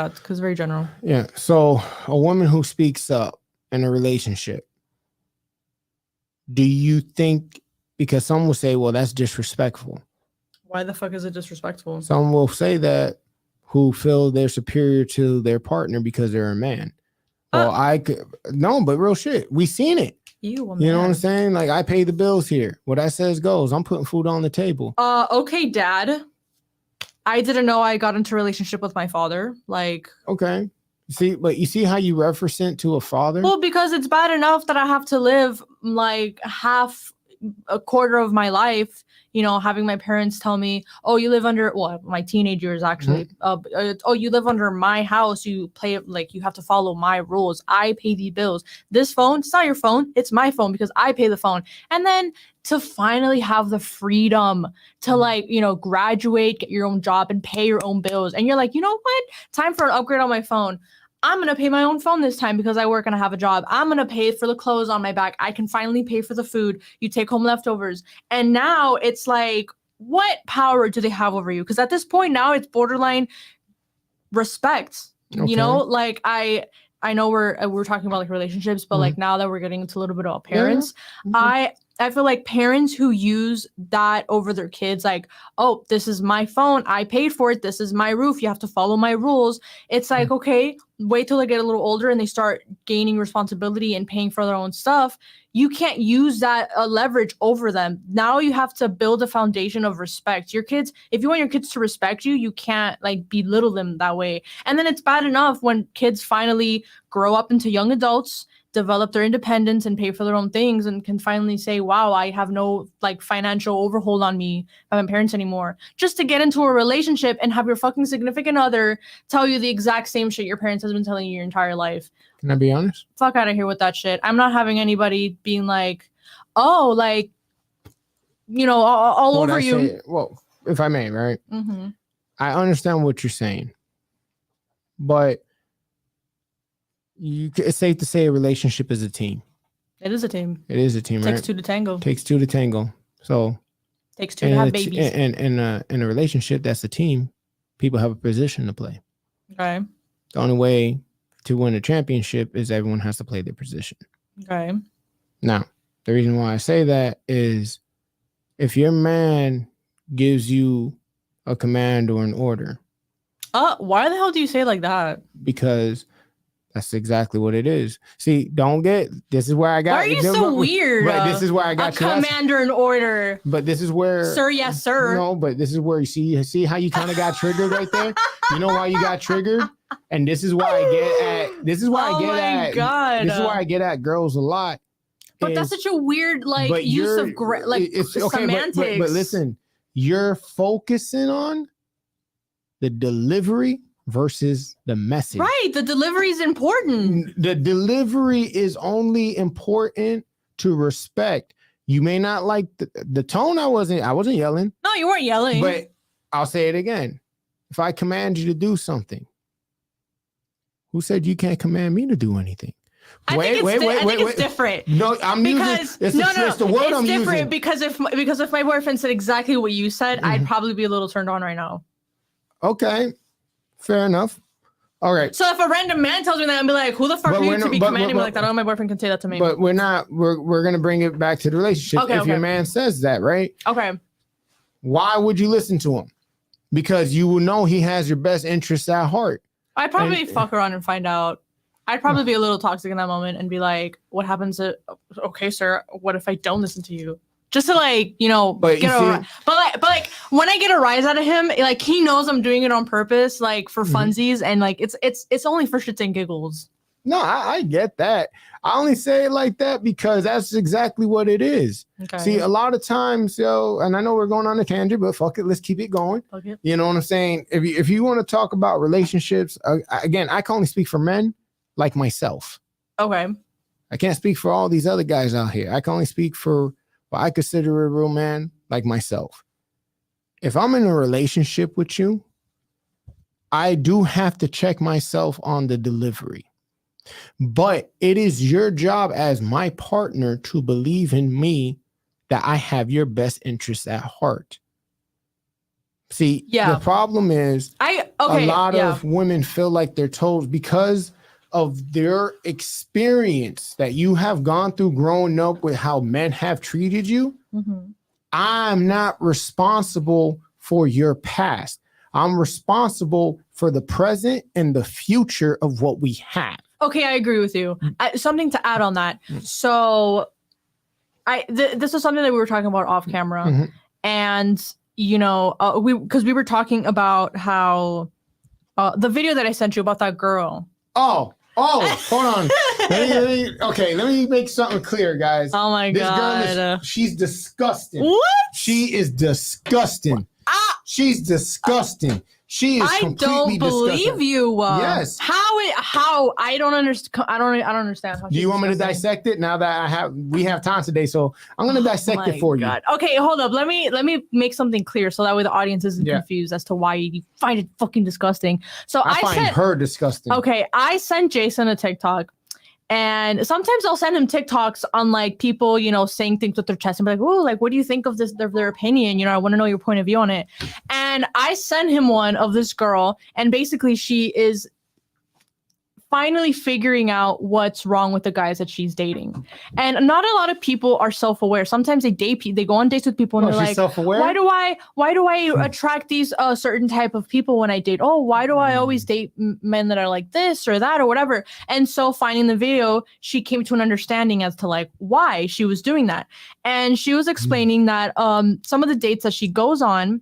it's very general. Yeah. So a woman who speaks up in a relationship, do you think, because some will say, well, that's disrespectful. Why the fuck is it disrespectful? Some will say that who feel they're superior to their partner because they're a man. Well, but real shit. We seen it. You know what I'm saying? Like, I pay the bills here. What I says goes. I'm putting food on the table. Okay, Dad. I didn't know I got into a relationship with my father. Like, okay. But you see how you reference it to a father? Well, because it's bad enough that I have to live like a quarter of my life, you know, having my parents tell me, oh, you live under, well, my teenage years actually, oh, you live under my house, you play like you have to follow my rules, I pay the bills. This phone, it's not your phone, it's my phone because I pay the phone. And then to finally have the freedom to like, you know, graduate, get your own job and pay your own bills. And you're like, you know what? Time for an upgrade on my phone. I'm going to pay my own phone this time because I work and I have a job. I'm going to pay for the clothes on my back. I can finally pay for the food. You take home leftovers. And now it's like, what power do they have over you? Because at this point now it's borderline respect. Okay. You know, like I know we're talking about like relationships, but like now that we're getting into a little bit about parents, I feel like parents who use that over their kids, like, oh, this is my phone, I paid for it, this is my roof, you have to follow my rules. It's like, okay, wait till they get a little older and they start gaining responsibility and paying for their own stuff. You can't use that leverage over them. Now you have to build a foundation of respect. Your kids, if you want your kids to respect you, you can't like belittle them that way. And then it's bad enough when kids finally grow up into young adults, develop their independence and pay for their own things and can finally say, wow, I have no like financial overhold on me by my parents anymore. Just to get into a relationship and have your fucking significant other tell you the exact same shit your parents has been telling you your entire life. Can I be honest? Fuck out of here with that shit. I'm not having anybody being like, oh, like, you know, all over you. Well, if I may, right? I understand what you're saying, but it's safe to say a relationship is a team. It is a team. It is a team, right? Takes two to tango. Takes two to tango. So takes two to have babies. And in a relationship that's a team, people have a position to play. Okay. The only way to win a championship is everyone has to play their position. Okay. Now, the reason why I say that is if your man gives you a command or an order. Why the hell do you say it like that? Because that's exactly what it is. See, this is where I got. Why are you so weird? But this is where I got a commander and order. But this is where, sir, yes, sir. No, but this is where you see how you kind of got triggered right there. You know why you got triggered, and this is why I get at. This is why I get at. God. This is why I get at girls a lot. But that's such a weird use of it's okay, semantics. But listen, you're focusing on the delivery versus the message. Right. The delivery is important. The delivery is only important to respect. You may not like the tone. I wasn't yelling, No, you weren't yelling. but I'll say it again. If I command you to do something, who said you can't command me to do anything? I think it's different. No, I'm Because using it's the word it's I'm different using. because if my boyfriend said exactly what you said, I'd probably be a little turned on right now. Okay, fair enough. All right, So if a random man tells me that, I'd be like, "Who the fuck But are you we're to not- be but- commanding me but- like that?" Oh, my boyfriend can say that to me. but we're not. We're gonna bring it back to the relationship. Okay, If your okay. man says that, right? Okay. Why would you listen to him? Because you will know he has your best interests at heart. I'd probably And- fuck around and find out. I'd probably be a little toxic in that moment and be like, "What happens to? Okay, sir. What if I don't listen to you?" Just to But you get a see- but like when I get a rise out of him, like he knows I'm doing it on purpose, like for funsies, and like it's only for shits and giggles. No, I get that. I only say it like that because that's exactly what it is. Okay. See, a lot of times, and I know we're going on a tangent, but fuck it, let's keep it going. Fuck it. You know what I'm saying? If you want to talk about relationships, again, I can only speak for men like myself. Okay. I can't speak for all these other guys out here. I can only speak for what I consider a real man like myself. If I'm in a relationship with you, I do have to check myself on the delivery. But it is your job as my partner to believe in me that I have your best interests at heart. See, Yeah. the problem is a lot of women feel like they're told because of their experience that you have gone through growing up with how men have treated you. Mhm. I'm not responsible for your past. I'm responsible for the present and the future of what we have. Okay, I agree with you. Something to add on that. So, this is something that we were talking about off camera, Mhm. and we were talking about how the video that I sent you about that girl. Oh, hold on. Let me make something clear, guys. Oh my This god! girl she's disgusting. What? She is disgusting. She's disgusting. She is I completely don't believe disgusting. you. Yes. How I don't understand. I don't understand. How Do you she's want me to disgusting. dissect it now that we have time today? So I'm gonna dissect My it for God. Okay, hold up. Let me make something clear so that way the audience isn't Yeah. confused as to why you find it fucking disgusting. So you. I find sent her disgusting. okay, I sent Jason a TikTok. And sometimes I'll send him TikToks on like people, saying things with their chest and be like, "Oh, like, what do you think of this? Their opinion? I want to know your point of view on it." And I sent him one of this girl, and basically she is finally figuring out what's wrong with the guys that she's dating. And not a lot of people are self-aware. Sometimes they go on dates with people and they're she's like, self-aware. why do I attract these certain type of people when I date? Oh, why do I always date men that are like this or that or whatever? And so finding the video, she came to an understanding as to like why she was doing that. And she was explaining that some of the dates that she goes on,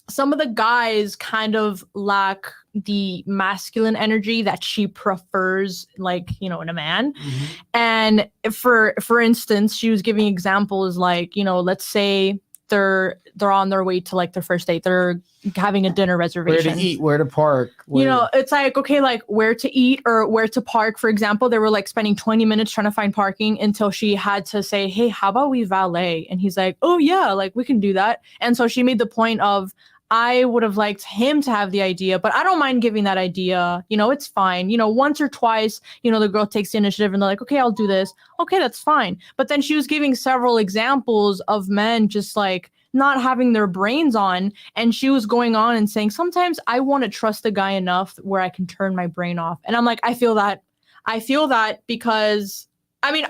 some of the guys kind of lack the masculine energy that she prefers, like, in a man. Mhm. And for instance, she was giving examples like, let's say they're on their way to like their first date. They're having a dinner Where reservation. to eat, where to park. It's like, okay, like where to eat or where to park. For example, they were like spending 20 minutes trying to find parking until she had to say, "Hey, how about we valet?" And he's like, "Oh yeah, like we can do that." And so she made the point of, I would have liked him to have the idea, but I don't mind giving that idea. It's fine. Once or twice, the girl takes the initiative and they're like, "Okay, I'll do this." Okay, that's fine. But then she was giving several examples of men just like not having their brains on. And she was going on and saying, sometimes I want to trust a guy enough where I can turn my brain off. And I'm like, I feel that because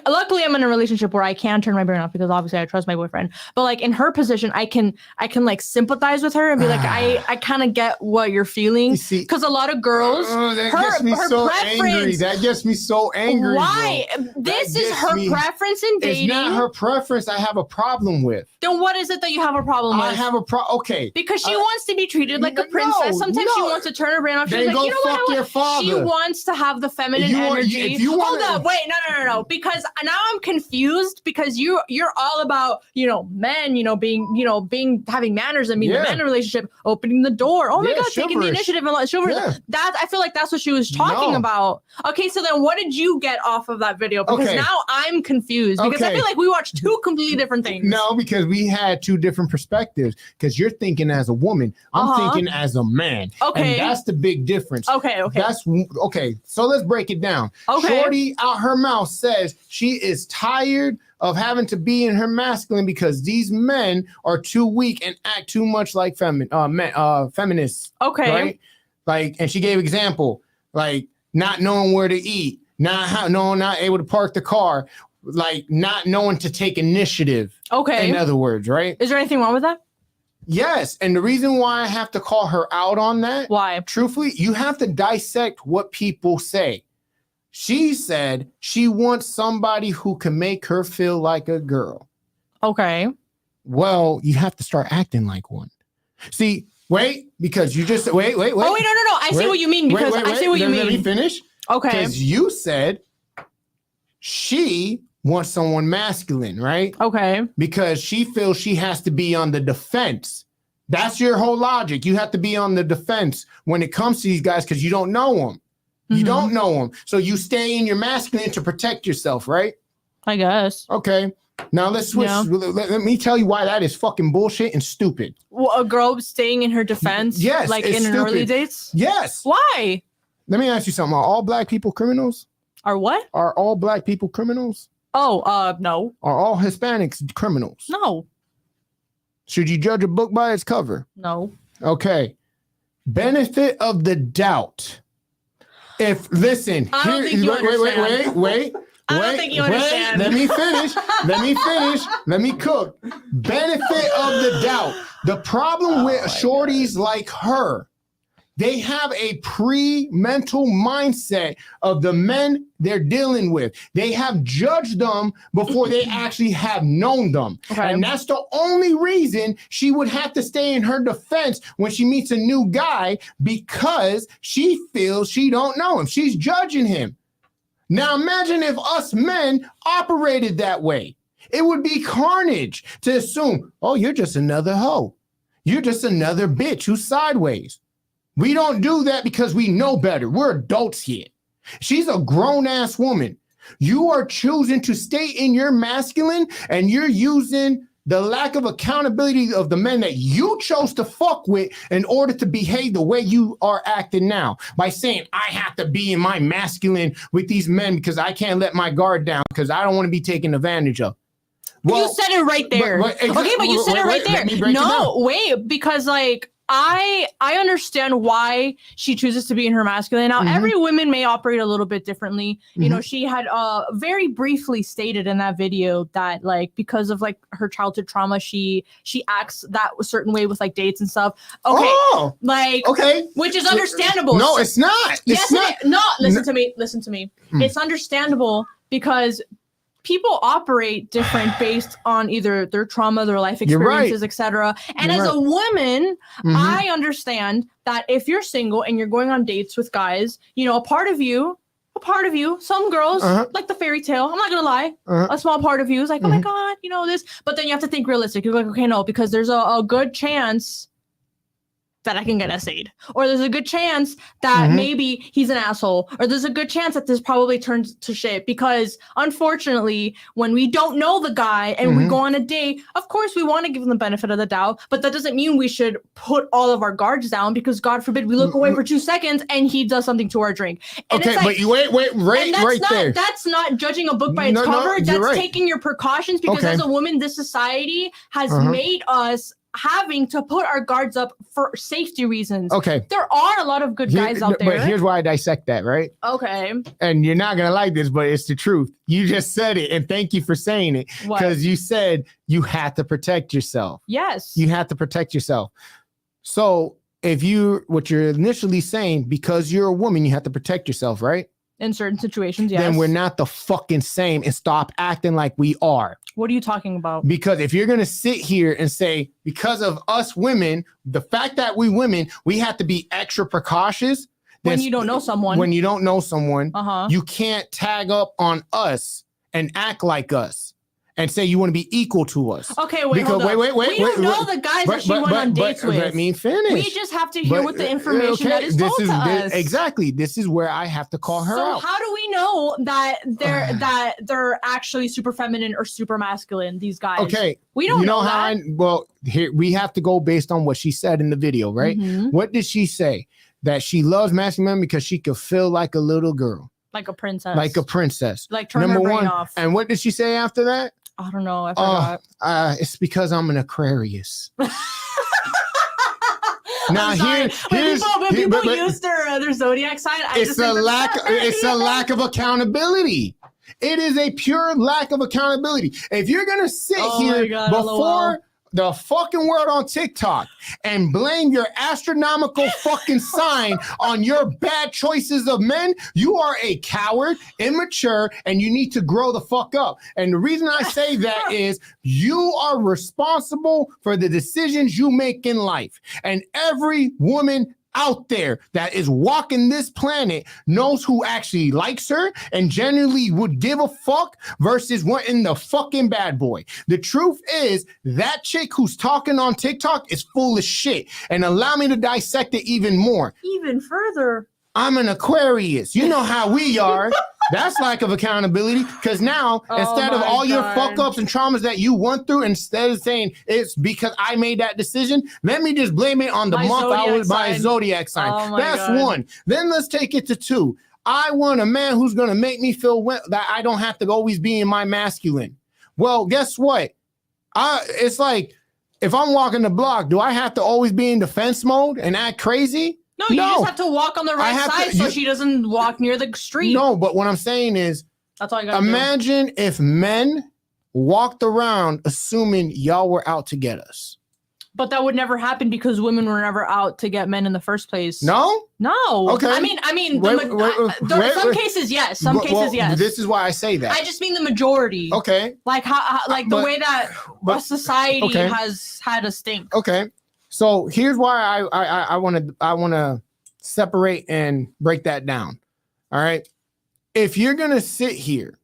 luckily I'm in a relationship where I can turn my brain off because obviously I trust my boyfriend. But like in her position, I can like sympathize with her and be like, I kind of get what you're feeling. You see- Because a lot of girls, that gets me so angry. That gets me so angry. why? Bro. This That is gets her me- preference in dating. It's not her preference. I have a problem with. Then what is it that you have a problem with? I have a problem. Okay. Because she wants to be treated like a princess. Sometimes she wants to turn her brain off. She's Then like, go you know what? fuck your father. She wants to have the feminine If you want- energy. if you Hold wanna- up, wait, no. because now I'm confused because you're all about, men, being having manners and being the Yeah. man in a relationship, opening the door. Oh my Yeah, God, taking the chivalrous. initiative and like chivalrous. Yeah. That I feel like that's what she was talking No. about. Okay, so then what did you get off of that video? Because Okay. now I'm confused because I Okay. feel like we watched two completely different things. No, because we had two different perspectives. Because you're thinking as a woman, I'm Uh-huh. thinking as a man. Okay. And that's the big difference. Okay. That's okay. So let's break it down. Okay. Shorty out her mouth says she is tired of having to be in her masculine because these men are too weak and act too much like feminists. Okay. Right? Like, and she gave example, like not knowing where to eat, not able to park the car, like not knowing to take initiative. Okay. In other words, right? Is there anything wrong with that? Yes. And the reason why I have to call her out on that, Why? truthfully, you have to dissect what people say. She said she wants somebody who can make her feel like a girl. Okay. Well, you have to start acting like one. See, wait, because you just wait. Oh wait, no. I see Wait, what you mean because I see what you Let me mean. finish. Okay. Because you said she wants someone masculine, right? Okay. Because she feels she has to be on the defense. That's your whole logic. You have to be on the defense when it comes to these guys because you don't know them. You Mhm. don't know them. So you stay in your masculine to protect yourself, right? I guess. Okay. Now let's switch. Yeah. Let me tell you why that is fucking bullshit and stupid. Well, a girl staying in her defense. Yes, Like it's in an early stupid. dates. Yes. Why? Let me ask you something. Are all black people criminals? Or what? Are all black people criminals? Oh, no. Are all Hispanics criminals? No. Should you judge a book by its cover? No. Okay. Benefit of the doubt. If listen, I don't think you understand. wait. I don't think you understand. Let me finish. Let me cook. Benefit of the doubt. The problem with shorties like her, they have a pre-mental mindset of the men they're dealing with. They have judged them before they actually have known them. Okay. And that's the only reason she would have to stay in her defense when she meets a new guy because she feels she don't know him. She's judging him. Now imagine if us men operated that way. It would be carnage to assume, oh, you're just another hoe. You're just another bitch who's sideways. We don't do that because we know better. We're adults here. She's a grown-ass woman. You are choosing to stay in your masculine and you're using the lack of accountability of the men that you chose to fuck with in order to behave the way you are acting now by saying, I have to be in my masculine with these men because I can't let my guard down because I don't want to be taken advantage of. You said it right there. Okay, but you said it right there. No, wait, because like I understand why she chooses to be in her masculine. Now, every woman may operate a little bit differently. You know, she had very briefly stated in that video that like because of like her childhood trauma, she acts that a certain way with like dates and stuff. Okay, Okay. which is understandable. No, it's not. Yes, It's not. it is. No, listen to me. Listen to me. It's understandable because people operate different based on either their trauma, their life You're right. experiences, etc. And You're as right. a woman, Mhm. I understand that if you're single and you're going on dates with guys, you know, a part of you, some girls like the fairy tale. I'm not gonna lie. A small part of you is like, oh my God, you know this. But then you have to think realistic. You're like, okay, no, because there's a good chance that I can get essayed, or there's a good chance that maybe he's an asshole, or there's a good chance that this probably turns to shit because unfortunately when we don't know the guy and we go on a date, of course we want to give them the benefit of the doubt, but that doesn't mean we should put all of our guards down because God forbid we look away for 2 seconds and he does something to our drink. And Okay, it's like, but you wait, and that's right not, there. That's not judging a book by its No, cover. you're That's right. taking your precautions because Okay. as a woman, this society has made us having to put our guards up for safety reasons. Okay. There are a lot of good guys out there. But here's why I dissect that, right? Okay. And you're not going to like this, but it's the truth. You just said it, and thank you for saying it. What? Because you said you have to protect yourself. Yes. You have to protect yourself. So if what you're initially saying, because you're a woman, you have to protect yourself, right? In certain situations, yes. Then we're not the fucking same and stop acting like we are. What are you talking about? Because if you're going to sit here and say, because of us women, the fact that we women, we have to be extra precautious. When you don't know someone. When you don't know someone, Uh-huh. you can't tag up on us and act like us and say you want to be equal to us. Okay, wait, hold Because up. We don't know the guys that she went on dates with. Let me finish. We just have to hear what the information that is told to us. Exactly. This is where I have to call her out. So how do we know that they're actually super feminine or super masculine? These guys. Okay. We don't know how. Well, here we have to go based on what she said in the video, right? Mhm. What did she say? That she loves masculine men because she could feel like a little girl, like a princess, like a princess. like turn her brain off. And what did she say after that? I don't know. I forgot. It's because I'm an Aquarius. Now I'm sorry. here's when people use their zodiac sign, it's a lack of accountability. It is a pure lack of accountability. If you're gonna sit here before the fucking world on TikTok and blame your astronomical fucking sign on your bad choices of men, you are a coward, immature, and you need to grow the fuck up. And the reason I say that is you are responsible for the decisions you make in life. And every woman out there that is walking this planet knows who actually likes her and genuinely would give a fuck versus wanting the fucking bad boy. The truth is that chick who's talking on TikTok is full of shit. And allow me to dissect it even more. Even further. I'm an Aquarius. You know how we are. That's lack of accountability. Because now, instead of all your fuck ups and traumas that you went through, instead of saying it's because I made that decision, let me just blame it on the month I was my zodiac sign. That's one. Then let's take it to two. I want a man who's going to make me feel that I don't have to always be in my masculine. Well, guess what? It's like if I'm walking the block, do I have to always be in defense mode and act crazy? No, you just have to walk on the right side so she doesn't walk near the street. No, but what I'm saying is, that's all you got to imagine if men walked around assuming y'all were out to get us. But that would never happen because women were never out to get men in the first place. No? No. Okay. I mean, some cases, yes. Some cases, yes. This is why I say that. I just mean the majority. Okay. Like the way that society has had us think. Okay. So here's why I want to separate and break that down. All right. If you're going to sit here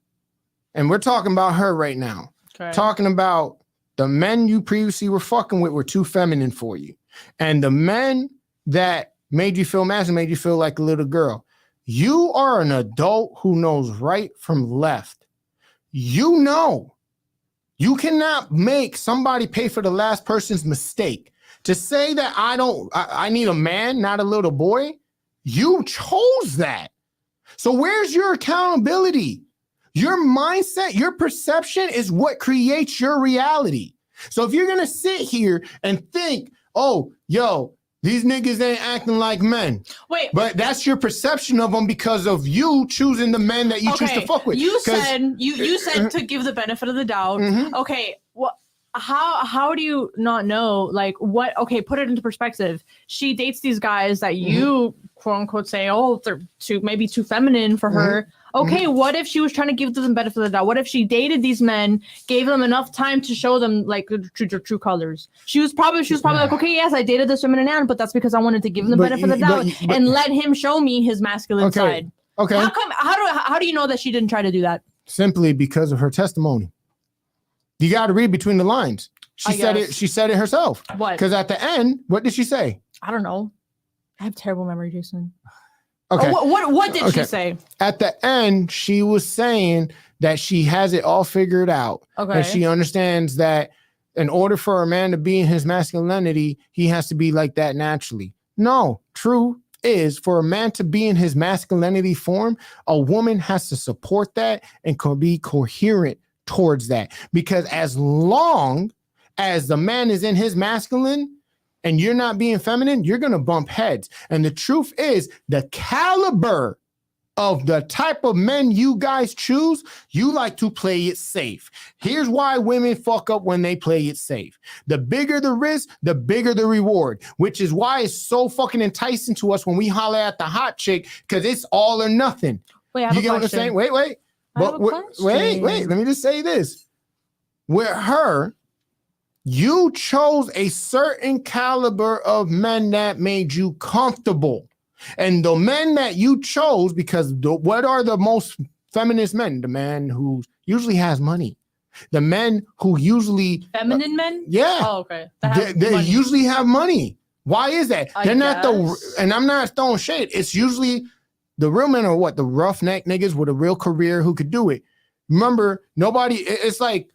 and we're talking about her right now, talking about the men you previously were fucking with were too feminine for you. And the men that made you feel masculine, made you feel like a little girl. You are an adult who knows right from left. You know, you cannot make somebody pay for the last person's mistake. To say that I need a man, not a little boy, you chose that. So where's your accountability? Your mindset, your perception is what creates your reality. So if you're going to sit here and think, oh, yo, these niggas ain't acting like men. Wait. But that's your perception of them because of you choosing the men that you choose to fuck with. You said to give the benefit of the doubt. Mm-hmm. Okay, well, how do you not know, like, what? Okay, put it into perspective. She dates these guys that you quote unquote say, oh, they're maybe too feminine for her. Okay, what if she was trying to give them the benefit of the doubt? What if she dated these men, gave them enough time to show them like the true colors? She was probably like, okay, yes, I dated this feminine, but that's because I wanted to give him the benefit of the doubt and let him show me his masculine side. Okay. How do you know that she didn't try to do that? Simply because of her testimony. You got to read between the lines. She said it herself. What? Because at the end, what did she say? I don't know. I have terrible memory, Jason. Okay. What did she say? At the end, she was saying that she has it all figured out. Okay. And she understands that in order for a man to be in his masculinity, he has to be like that naturally. No, true is for a man to be in his masculinity form, a woman has to support that and be coherent towards that. Because as long as the man is in his masculine and you're not being feminine, you're going to bump heads. And the truth is the caliber of the type of men you guys choose, you like to play it safe. Here's why women fuck up when they play it safe. The bigger the risk, the bigger the reward, which is why it's so fucking enticing to us when we holler at the hot chick, because it's all or nothing. Wait, I have you get what I'm saying? Wait. But wait, let me just say this. With her, you chose a certain caliber of men that made you comfortable. And the men that you chose, because what are the most feminist men, the man who usually has money, the men who usually Feminine men? yeah, Oh, okay. That have they money. usually have money. Why is that? I They're not guess. and I'm not throwing shade. It's usually the real men are what? The roughneck niggas with a real career who could do it. Remember, it's like,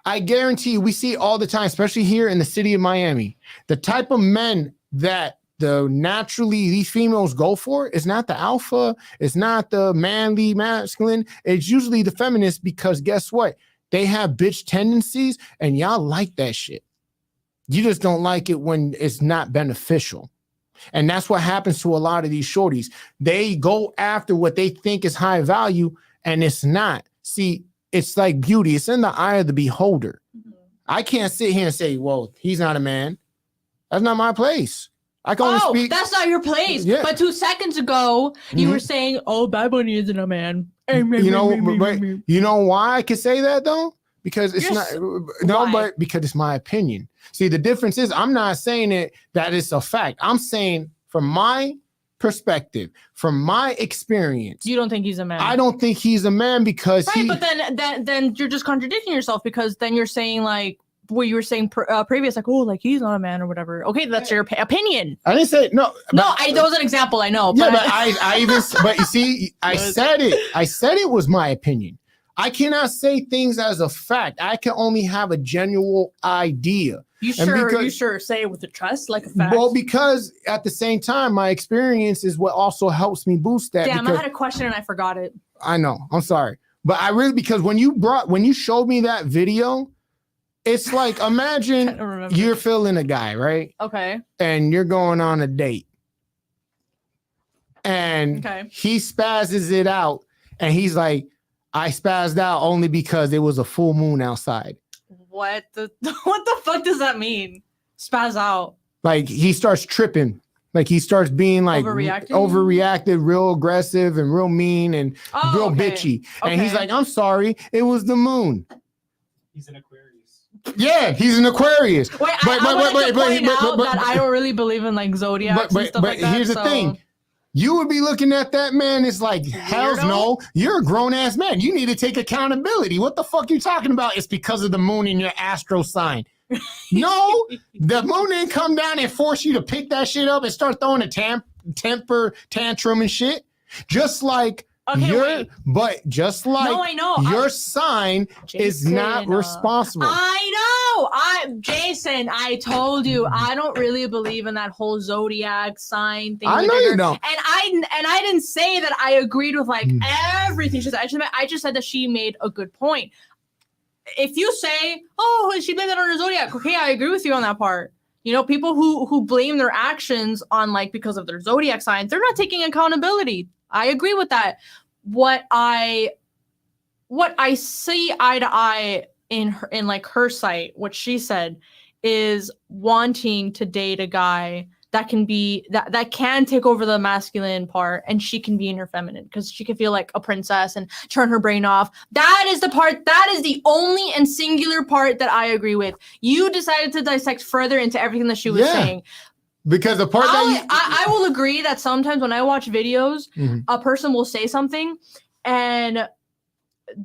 I guarantee you, we see all the time, especially here in the city of Miami, the type of men that naturally these females go for is not the alpha, it's not the manly masculine, it's usually the feminist, because guess what? They have bitch tendencies and y'all like that shit. You just don't like it when it's not beneficial. And that's what happens to a lot of these shorties. They go after what they think is high value and it's not. See, it's like beauty. It's in the eye of the beholder. I can't sit here and say, well, he's not a man. That's not my place. I can only speak. That's not your place. Yeah. But 2 seconds ago, you Mhm. were saying, "Oh, Bad Bunny isn't a man." You know, but you know why I can say that though? Because it's Yes. no, Why? but because it's my opinion. See, the difference is I'm not saying it that it's a fact. I'm saying from my perspective, from my experience, You don't think he's a man? I don't think he's a man because Right, but then you're just contradicting yourself, because then you're saying like what you were saying previous, like, oh, like he's not a man or whatever. Okay, that's your opinion. I didn't say no. No, that was an example. I know. Yeah, but but I even, but you see, I said it. I said it was my opinion. I cannot say things as a fact. I can only have a genuine idea. you and sure? because- You sure say it with a trust, like a fact? Well, because at the same time, my experience is what also helps me boost that. Damn, I because, had a question and I forgot it. I know. I'm sorry. But I really, because when you showed me that video, it's like, I imagine don't remember. you're feeling a guy, right? Okay. And you're going on a date. And Okay. he spazzes it out. And he's like, I spazzed out only because it was a full moon outside. What the fuck does that mean? Spaz out. Like he starts tripping. Like he starts being like overreacted, real aggressive and real mean and real bitchy. And he's Okay. like, I'm sorry, it was the moon. He's an Aquarius. Yeah, he's an Aquarius. Wait, I wanted to point out that I don't really believe in like zodiacs and stuff like that. here's the thing. You would be looking at that man. It's like, hell's Weirdo? no. You're a grown ass man. You need to take accountability. What the fuck you talking about? It's because of the moon in your astro sign. No, the moon didn't come down and force you to pick that shit up and start throwing a temper tantrum and shit. Just like Okay, wait. just like No, I know. your sign is not Jason, responsible. I know. Jason, I told you I don't really believe in that whole zodiac sign thing. I know you don't. And I didn't say that I agreed with like Mm. everything she said. I just said that she made a good point. If you say, "Oh, she blamed it on her zodiac," okay, I agree with you on that part. You know, people who blame their actions on like because of their zodiac sign, they're not taking accountability. I agree with that. What I see eye to eye in her site, what she said, is wanting to date a guy that can be that can take over the masculine part, and she can be in her feminine because she can feel like a princess and turn her brain off. That is the only and singular part that I agree with. You decided to dissect further into everything that she was Yeah. saying. Because the part that I will agree that sometimes when I watch videos, Mhm. a person will say something, and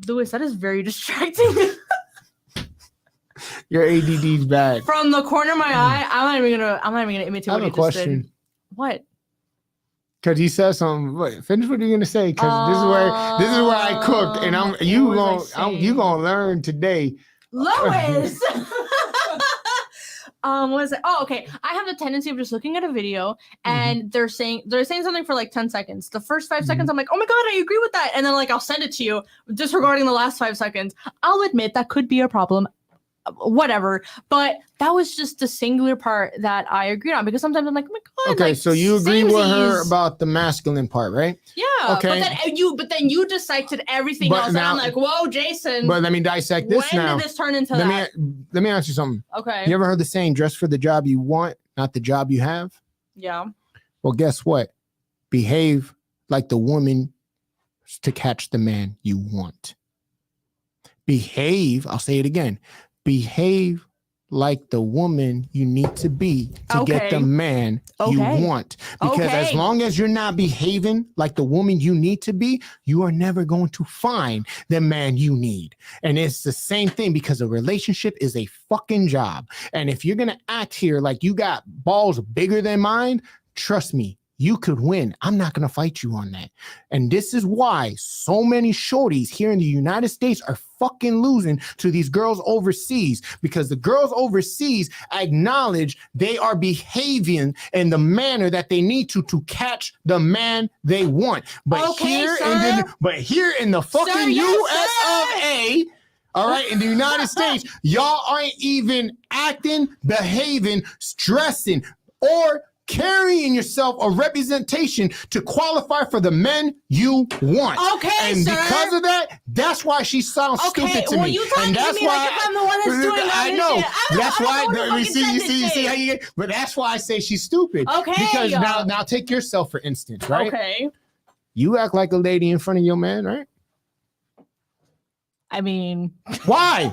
Louis, that is very distracting. your ADD's bad. From the corner of my eye, I'm not even gonna imitate I have what a you just did. question. What? Because he said something. Wait, finish what you're gonna say. Because this is where I cook, and What was I you gonna learn today. Lois. What was it? Oh, okay. I have the tendency of just looking at a video and they're saying something for like 10 seconds. The first 5 seconds, I'm like, oh my God, I agree with that. And then like I'll send it to you, disregarding the last 5 seconds. I'll admit that could be a problem. Whatever. But that was just the singular part that I agreed on, because sometimes I'm like, oh my God. Okay, like, so you agree with her samesies. about the masculine part, right? Yeah. Okay. But then you dissected everything But else. now- and I'm like, whoa, Jason. But let me dissect this when now. did this turn into Let that? let me ask you something. Okay. You ever heard the saying, dress for the job you want, not the job you have? Yeah. Well, guess what? Behave like the woman to catch the man you want. Behave, I'll say it again. Behave like the woman you need to be to get the Okay. man you Okay. want. Because as Okay. long as you're not behaving like the woman you need to be, you are never going to find the man you need. And it's the same thing because a relationship is a fucking job. And if you're going to act here like you got balls bigger than mine, trust me, you could win. I'm not going to fight you on that. And this is why so many shorties here in the United States are fucking losing to these girls overseas, because the girls overseas acknowledge they are behaving in the manner that they need to catch the man they want. But Okay, here in the fucking Sir, yes, US of A, all right, in the United States, y'all aren't even acting, behaving, stressing, or carrying yourself a representation to qualify for the men you want. Okay, and sir. because of that, that's why she sounds stupid to me. You talk And to that's me why like if I'm the one that's doing all I this know. shit. That's why I don't know you who see fucking how you get, but that's why I say she's stupid. Okay. Because now take yourself for instance, right? Okay. You act like a lady in front of your man, right? I mean, Why?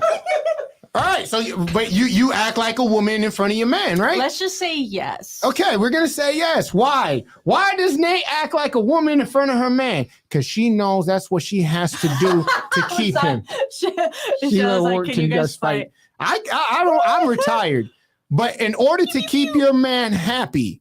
All right, so you act like a woman in front of your man, right? let's just say yes. Okay, we're gonna say yes. Why? Why does Nate act like a woman in front of her man? Because she knows that's what she has to do to keep him. she Sheila was like, Wharton can you guys does fight. fight? I don't. I'm retired, but in order to keep your man happy,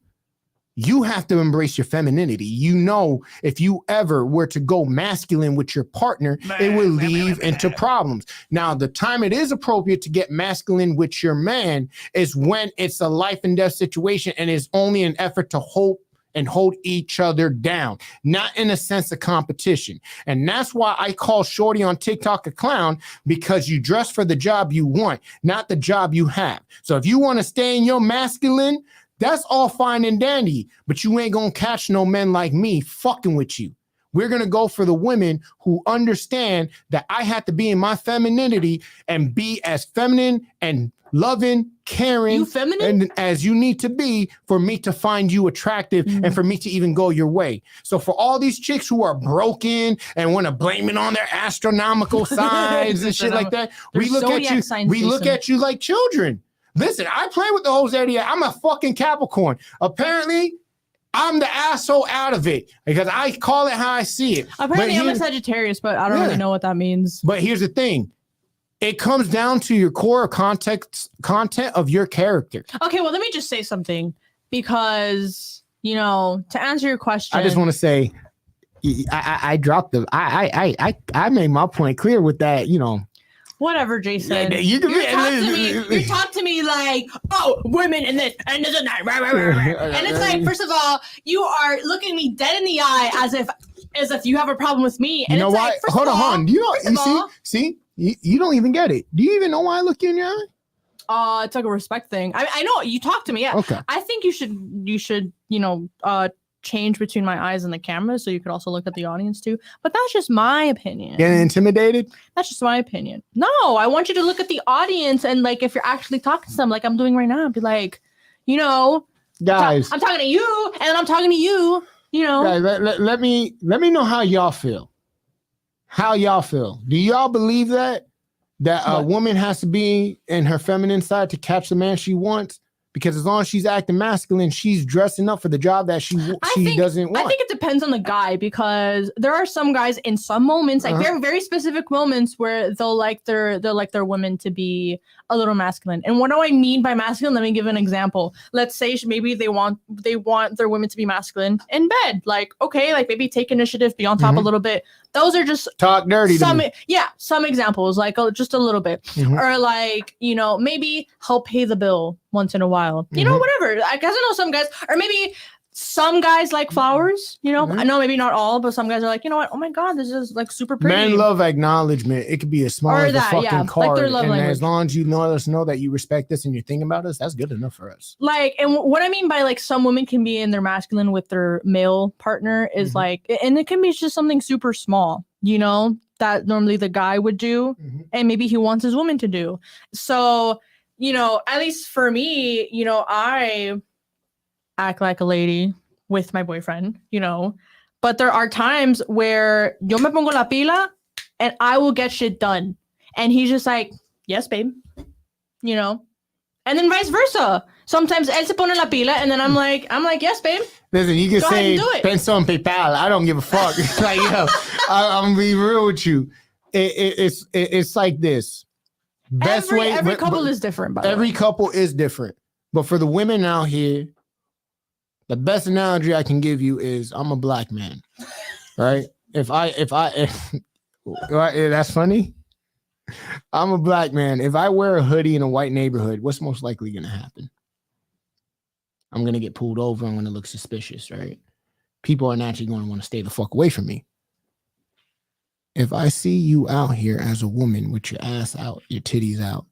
you have to embrace your femininity. You know, if you ever were to go masculine with your partner, it will lead into problems. Now, the time it is appropriate to get masculine with your man is when it's a life and death situation and is only an effort to hold each other down, not in a sense of competition. And that's why I call Shorty on TikTok a clown, because you dress for the job you want, not the job you have. So if you want to stay in your masculine, that's all fine and dandy, but you ain't gonna catch no men like me fucking with you. We're gonna go for the women who understand that I have to be in my femininity and be as feminine and loving, caring, You feminine? and as you need to be for me to find you attractive and for me to even go your way. So for all these chicks who are broken and want to blame it on their astronomical signs and shit like that, we Their look at zodiac you. signs, We look Jason. at you like children. Listen, I play with the whole zodiac. I'm a fucking Capricorn. Apparently, I'm the asshole out of it because I call it how I see it. Apparently, I'm a here- Sagittarius, but I don't Yeah. really know what that means. But here's the thing. It comes down to your core content of your character. Okay, well, let me just say something because, you know, to answer your question, I just want to say, I dropped the. I made my point clear with that. You know, whatever, Jason. Yeah, you can you be- talk to me. You talk to me like, oh, women and this and this and that, rah, rah, rah, rah. And it's like, first of all, you are looking me dead in the eye as if you have a problem with me. And you know it's why? like, first Hold of all, on. You know, first of you all, see, you don't even get it. Do you even know why I look you in your eye? it's like a respect thing. I know you talk to me. Yeah, Okay. I think you should change between my eyes and the camera so you could also look at the audience too. But that's just my opinion. Getting intimidated? That's just my opinion. No, I want you to look at the audience and like if you're actually talking to them, like I'm doing right now, be like, you know, Guys, I'm talking to you, and I'm talking to you. You know, guys, let me know how y'all feel. How y'all feel? Do y'all believe that a What? woman has to be in her feminine side to catch the man she wants? Because as long as she's acting masculine, she's dressing up for the job that she doesn't want. I think it depends on the guy because there are some guys in some moments, like very very specific moments, where they'll like their women to be a little masculine. And what do I mean by masculine? Let me give an example. Let's say maybe they want their women to be masculine in bed. Like okay, like maybe take initiative, be on top a little bit. Those are just Talk dirty to me. some examples, like just a little bit. Mhm. Or like, you know, maybe help pay the bill once in a while. You know, whatever. I guess I know some guys, or maybe some guys like flowers, you know. Mhm. I know maybe not all, but some guys are like, you know what? Oh my God, this is like super pretty. Men love acknowledgement. It could be as small Or as a that, fucking yeah, like card. their love And language. as long as you let us know that you respect us and you're thinking about us, that's good enough for us. Like, and what I mean by like some women can be in their masculine with their male partner is Mhm. like, and it can be just something super small, you know, that normally the guy would do. And maybe he wants his woman to do. So, you know, at least for me, you know, I act like a lady with my boyfriend, you know, but there are times where yo me pongo la pila and I will get shit done. And he's just like, yes, babe, you know, And then vice versa. Sometimes él se pone la pila, and then I'm like, yes, babe. Listen, you can Go ahead say and do it. peso en PayPal. I don't give a fuck. Like, yo, I'm gonna be real with you. It's like this. Best way. Every couple is different. By the Every way. couple is different. But for the women out here, the best analogy I can give you is I'm a black man, right? If that's funny. I'm a black man. If I wear a hoodie in a white neighborhood, what's most likely going to happen? I'm going to get pulled over. I'm going to look suspicious, right? People are naturally going to want to stay the fuck away from me. If I see you out here as a woman with your ass out, your titties out,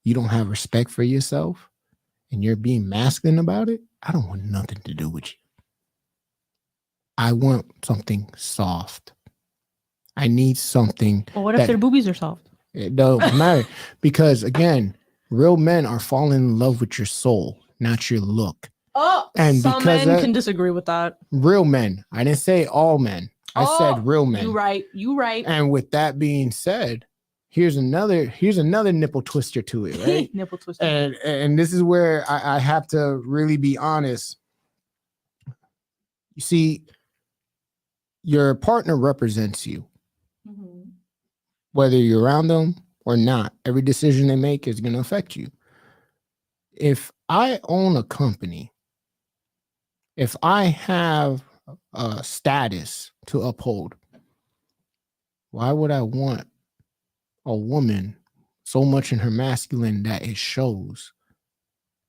you don't have respect for yourself, and you're being masculine about it, I don't want nothing to do with you. I want something soft. I need something. Well, what if their boobies are soft? It doesn't matter. Because again, real men are falling in love with your soul, not your look. Oh, And some because men that- can disagree with that. Real men. I didn't say all men. I said real men. You right. You right. And with that being said, here's another nipple twister to it, right? Nipple twister. and this is where I have to really be honest. You see, your partner represents you, Mhm. whether you're around them or not. Every decision they make is going to affect you. If I own a company, if I have a status to uphold, why would I want a woman so much in her masculine that it shows?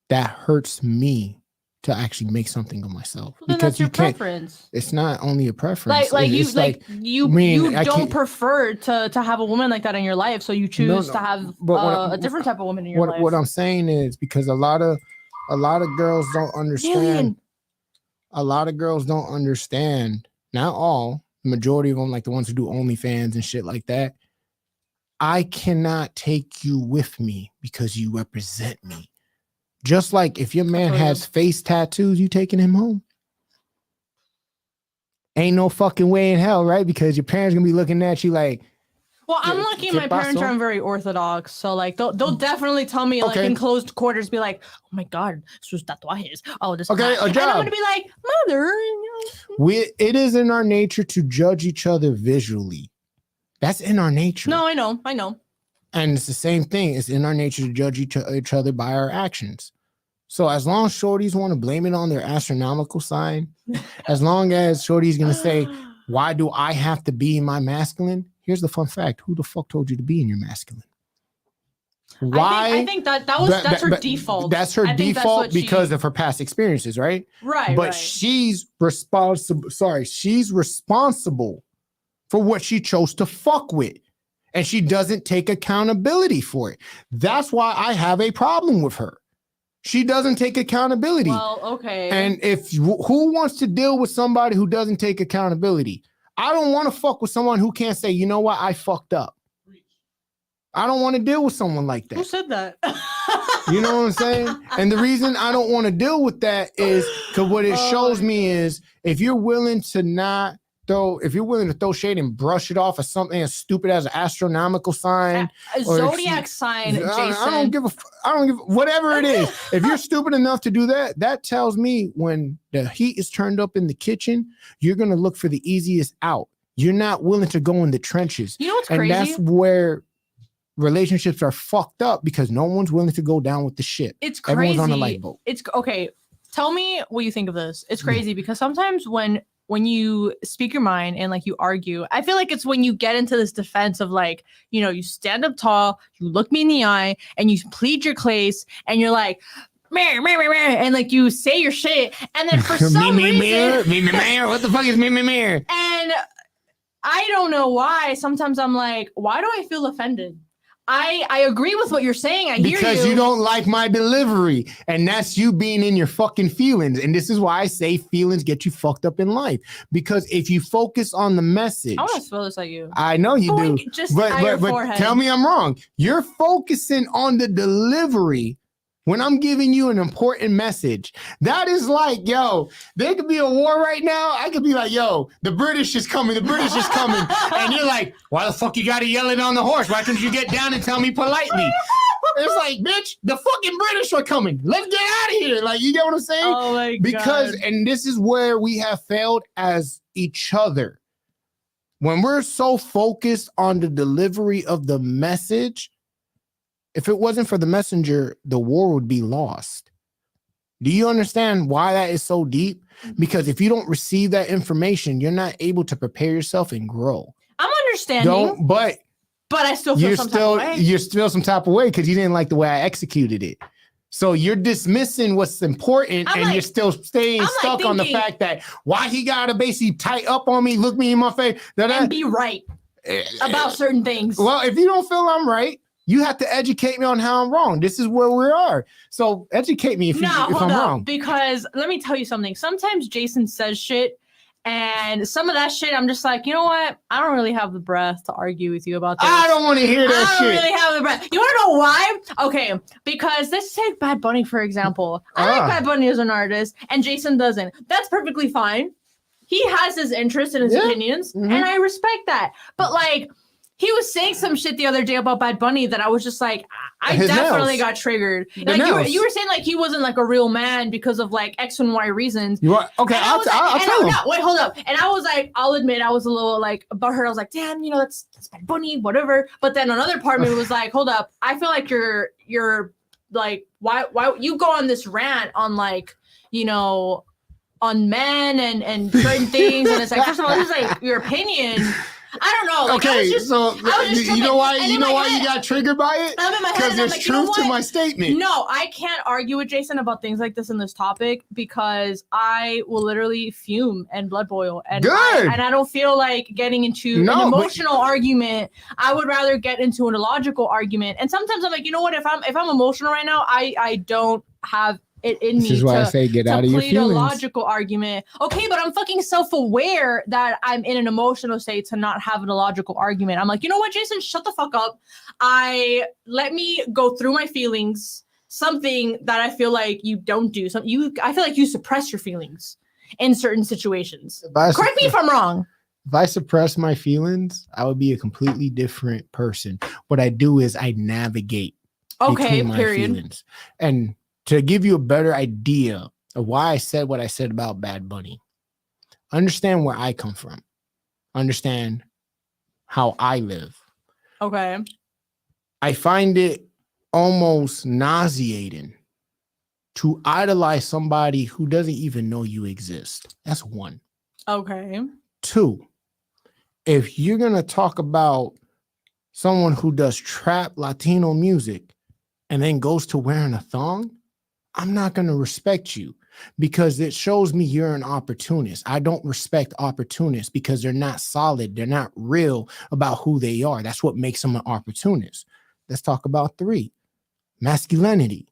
That hurts me to actually make something of myself. Well, then that's your preference. It's not only a preference. You I don't can't- prefer to have a woman like that in your life, so you choose to have but a different type of woman in your life. What I'm saying is because a lot of girls don't understand. Million. A lot of girls don't understand. Not all. The majority of them, like the ones who do OnlyFans and shit like that. I cannot take you with me because you represent me. Just like if your man has face tattoos, you taking him home. Ain't no fucking way in hell, right? Because your parents gonna be looking at you like. Well, I'm lucky my parents aren't very orthodox, so like they'll definitely tell me like in closed quarters, be like, "Oh my god, sus tatuajes." Oh, this. Okay, and I'm gonna be like, "Mother." It is in our nature to judge each other visually. That's in our nature. No, I know. And it's the same thing. It's in our nature to judge each other by our actions. So as long as shorties want to blame it on their astronomical sign, as long as shorty's going to say, why do I have to be in my masculine? Here's the fun fact. Who the fuck told you to be in your masculine? Why? I think that's her default. That's her default because of her past experiences, right? Right. But she's responsible. Sorry, she's responsible for what she chose to fuck with. And she doesn't take accountability for it. That's why I have a problem with her. She doesn't take accountability. Well, okay. And who wants to deal with somebody who doesn't take accountability? I don't want to fuck with someone who can't say, you know what, I fucked up. I don't want to deal with someone like that. Who said that? You know what I'm saying? And the reason I don't want to deal with that is because what it shows me is if you're willing to throw shade and brush it off as something as stupid as an astronomical sign, a zodiac sign, Jason. I don't give whatever it is. If you're stupid enough to do that, that tells me when the heat is turned up in the kitchen, you're gonna look for the easiest out. You're not willing to go in the trenches. You know what's crazy? And that's where relationships are fucked up because no one's willing to go down with the shit. It's crazy. Everyone's on the lifeboat. It's okay. Tell me what you think of this. It's crazy because sometimes when you speak your mind and like you argue, I feel like it's when you get into this defense of like, you know, you stand up tall, you look me in the eye and you plead your case and you're like, meh, meh, meh, meh, and like you say your shit. And then for some reason, what the fuck is me? And I don't know why. Sometimes I'm like, why do I feel offended? I agree with what you're saying. I hear you. Because you don't like my delivery. And that's you being in your fucking feelings. And this is why I say feelings get you fucked up in life. Because if you focus on the message. I want to throw this at you. I know you do. Just at your forehead. Tell me I'm wrong. You're focusing on the delivery when I'm giving you an important message. That is like, yo, there could be a war right now. I could be like, yo, the British is coming. The British is coming. And you're like, why the fuck you got to yell it on the horse? Why couldn't you get down and tell me politely? It's like, bitch, the fucking British are coming. Let's get out of here. Like, you get what I'm saying? Oh my Because, god. and this is where we have failed as each other. When we're so focused on the delivery of the message, if it wasn't for the messenger, the war would be lost. Do you understand why that is so deep? Because if you don't receive that information, you're not able to prepare yourself and grow. I'm understanding, but I still feel some type of way. you're still some type of way because you didn't like the way I executed it. So you're dismissing what's important, I'm and like- you're still staying I'm like stuck on the thinking- fact that why he gotta basically tight up on me, look me in my face, and be right about certain things. Well, if you don't feel I'm right, you have to educate me on how I'm wrong. This is where we are. So educate me if I'm wrong. Because let me tell you something. Sometimes Jason says shit, and some of that shit, I'm just like, you know what? I don't really have the breath to argue with you about this. I don't want to hear that I don't shit. really have the breath. You want to know why? Okay, because let's take Bad Bunny for example. I like Bad Bunny as an artist, and Jason doesn't. That's perfectly fine. He has his interests and his opinions, Mhm. and I respect that. But like, he was saying some shit the other day about Bad Bunny that I was just like, I His definitely nails. got triggered. The Like nails. you were saying like he wasn't like a real man because of like X and Y reasons. You are okay. And I I'll was like- I'll and tell him. no, wait, hold up. And I was like, I'll admit, I was a little like butthurt. I was like, damn, you know, that's Bad Bunny, whatever. But then another part of me was like, hold up. I feel like you're like, why you go on this rant on like, you know, on men and certain things, and it's like, first of all, this is like your opinion. I don't know. Like, I Okay, was just, so I was just you tripping. know why And you in know my why head- you got triggered by it? I'm in my head, Because and I'm there's like, you know truth to what? my statement. No, I can't argue with Jason about things like this in this topic because I will literally fume and blood boil, and Good. I don't feel like getting into No, an but- emotional argument. I would rather get into an illogical argument. And sometimes I'm like, you know what? If I'm emotional right now, I don't have it in This me is why I to say get out of your complete a feelings. logical argument. Okay, but I'm fucking self-aware that I'm in an emotional state to not have an illogical argument. I'm like, you know what, Jason, shut the fuck up. Let me go through my feelings. Something that I feel like you don't do. I feel like you suppress your feelings in certain situations. Correct me if I'm wrong. If I suppress my feelings, I would be a completely different person. What I do is I navigate Okay, between my period. feelings. And to give you a better idea of why I said what I said about Bad Bunny, understand where I come from. Understand how I live. Okay. I find it almost nauseating to idolize somebody who doesn't even know you exist. That's one. Okay. Two, if you're going to talk about someone who does trap Latino music and then goes to wearing a thong, I'm not going to respect you because it shows me you're an opportunist. I don't respect opportunists because they're not solid. They're not real about who they are. That's what makes them an opportunist. Let's talk about three, masculinity.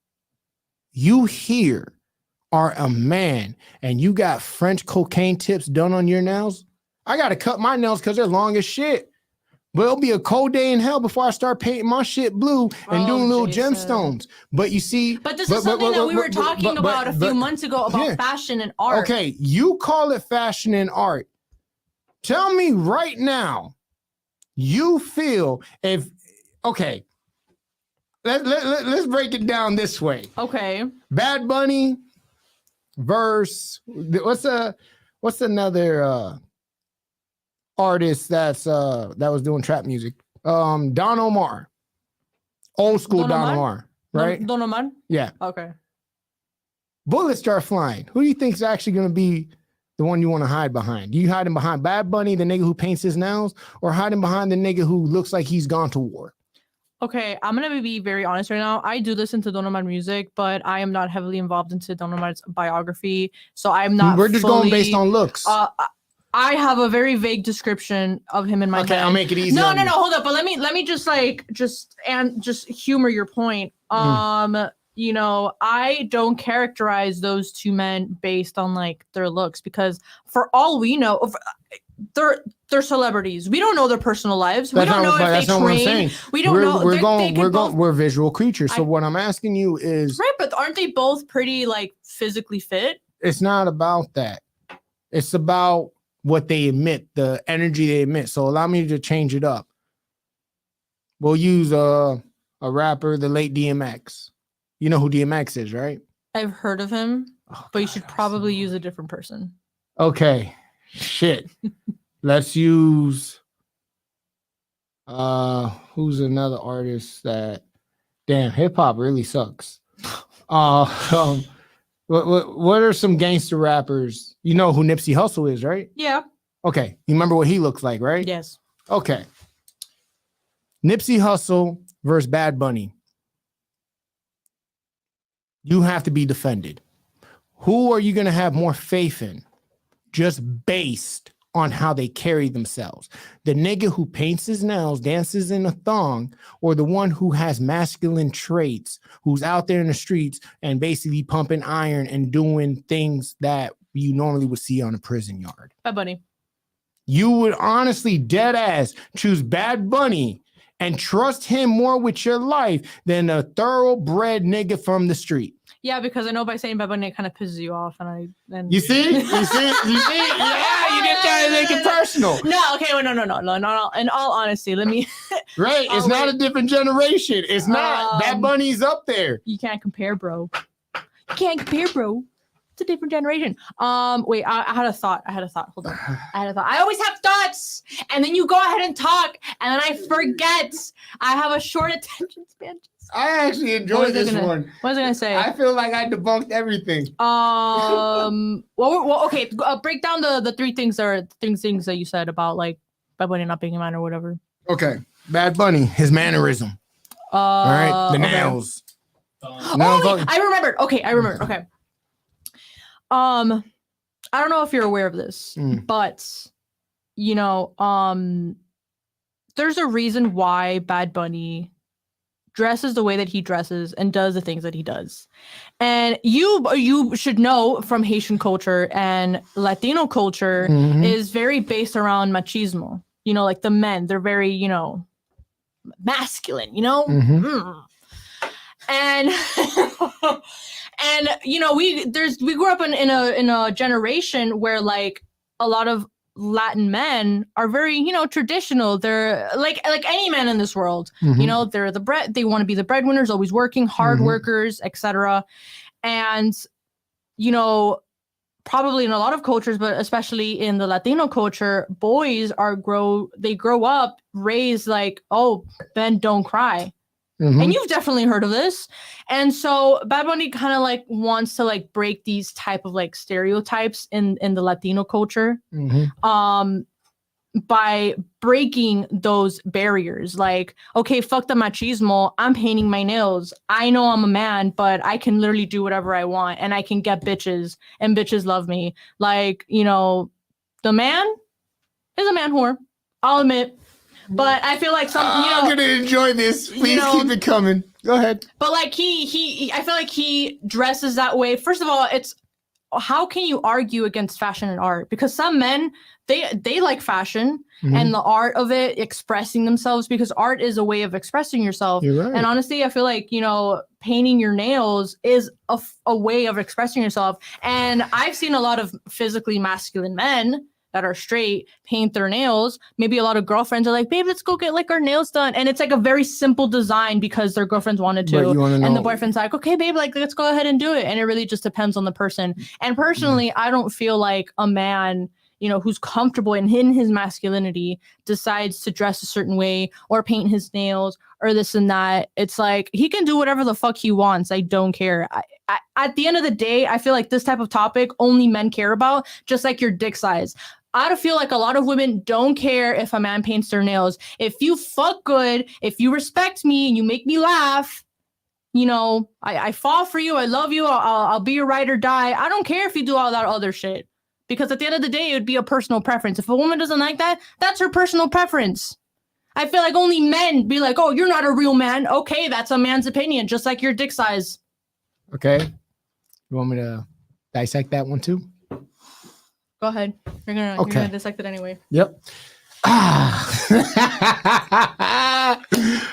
You here are a man and you got French cocaine tips done on your nails. I got to cut my nails because they're long as shit. But it'll be a cold day in hell before I start painting my shit blue and Oh, doing little Jason. gemstones. But you see, But this is something that we were talking about a few months ago about yeah. fashion and art. Okay, you call it fashion and art. Tell me right now, you feel if, okay, let's break it down this way. Okay. Bad Bunny verse, what's another artist that was doing trap music? Don Omar. Old school Don Don Omar? Omar, right? Don Omar? Yeah. Okay. Bullets start flying. Who do you think is actually going to be the one you want to hide behind? Do you hide him behind Bad Bunny, the nigga who paints his nails, or hide him behind the nigga who looks like he's gone to war? Okay, I'm gonna be very honest right now. I do listen to Don Omar music, but I am not heavily involved into Don Omar's biography, so I'm not. We're just going based on looks. I have a very vague description of him in my Okay, head. I'll make it easy. No, on no, you. no. Hold up, but let me just humor your point. You know, I don't characterize those two men based on like their looks because for all we know, they're celebrities. We don't know their personal lives. We don't know if they train. We don't know. We're visual creatures. So what I'm asking you is right, but aren't they both pretty like physically fit? It's not about that. It's about what they emit, the energy they emit. So allow me to change it up. We'll use a rapper, the late DMX. You know who DMX is, right? I've heard of him, Oh, but you God, should I was probably so- use a different person. Okay, shit. Let's use who's another artist that damn hip hop really sucks. Um, what are some gangster rappers? You know who Nipsey Hussle is, right? Yeah. Okay, you remember what he looks like, right? Yes. Okay. Nipsey Hussle versus Bad Bunny. You have to be defended. Who are you going to have more faith in? Just based on how they carry themselves. The nigga who paints his nails, dances in a thong, or the one who has masculine traits, who's out there in the streets and basically pumping iron and doing things that you normally would see on a prison yard. Bad Bunny. You would honestly dead ass choose Bad Bunny and trust him more with your life than a thoroughbred nigga from the street. Yeah, because I know by saying Bad Bunny, it kind of pisses you off, and You see? Yeah, you just gotta make it personal. No, okay, well, no. In all honesty, let me. Right? It's Oh, not wait. a different generation. It's not. Bad Bunny's up there. You can't compare, bro. You can't compare, bro. It's a different generation. Wait, I had a thought. Hold on. I always have thoughts, and then you go ahead and talk, and then I forget. I have a short attention span. I actually What enjoyed was I this gonna- one. What was I gonna say? I feel like I debunked everything. Well, okay. Break down the three things that you said about like Bad Bunny not being a man or whatever. Okay. Bad Bunny, his mannerism. All right. The okay. nails. Thong. No, Oh, wait, I remembered. Okay, I remembered. Okay. I don't know if you're aware of this, Mm. but you know, there's a reason why Bad Bunny dresses the way that he dresses and does the things that he does. And you should know from Haitian culture and Latino culture Mhm. is very based around machismo. You know, like the men, they're very, you know, masculine, you know? Mhm. Mm. And and you know, we grew up in a generation where like a lot of Latin men are very, you know, traditional. They're like any man in this world. Mhm. You know, they're they want to be the breadwinners, always working, hard Mhm. workers, etc. And you know, probably in a lot of cultures, but especially in the Latino culture, boys they grow up raised like, oh, men don't cry. Mhm. And you've definitely heard of this. And so Bad Bunny kind of like wants to like break these type of like stereotypes in the Latino culture Mhm. by breaking those barriers. Like, okay, fuck the machismo. I'm painting my nails. I know I'm a man, but I can literally do whatever I want and I can get bitches and bitches love me. Like, you know, the man is a man whore. I'll admit. But I feel like I'm gonna enjoy this. Please know- keep it coming. Go ahead. but like he I feel like he dresses that way. First of all, it's how can you argue against fashion and art? Because some men they like fashion Mhm. and the art of it, expressing themselves, because art is a way of expressing yourself. You're right. And honestly, I feel like, you know, painting your nails is a way of expressing yourself. And I've seen a lot of physically masculine men that are straight paint their nails. Maybe a lot of girlfriends are like, babe, let's go get like our nails done. And it's like a very simple design because their girlfriends wanted But to. you wanna And the know- boyfriend's like, okay, babe, like let's go ahead and do it. And it really just depends on the person. And personally, I don't feel like a man, you know, who's comfortable in his masculinity decides to dress a certain way or paint his nails or this and that. It's like he can do whatever the fuck he wants. I don't care. I, at the end of the day, I feel like this type of topic only men care about, just like your dick size. I feel like a lot of women don't care if a man paints their nails. If you fuck good, if you respect me and you make me laugh, you know, I fall for you. I love you. I'll be your ride or die. I don't care if you do all that other shit. Because at the end of the day, it would be a personal preference. If a woman doesn't like that, that's her personal preference. I feel like only men be like, oh, you're not a real man. Okay, that's a man's opinion, just like your dick size. Okay. You want me to dissect that one too? Go ahead. You're gonna Okay. dissect it anyway. Yep. Ah.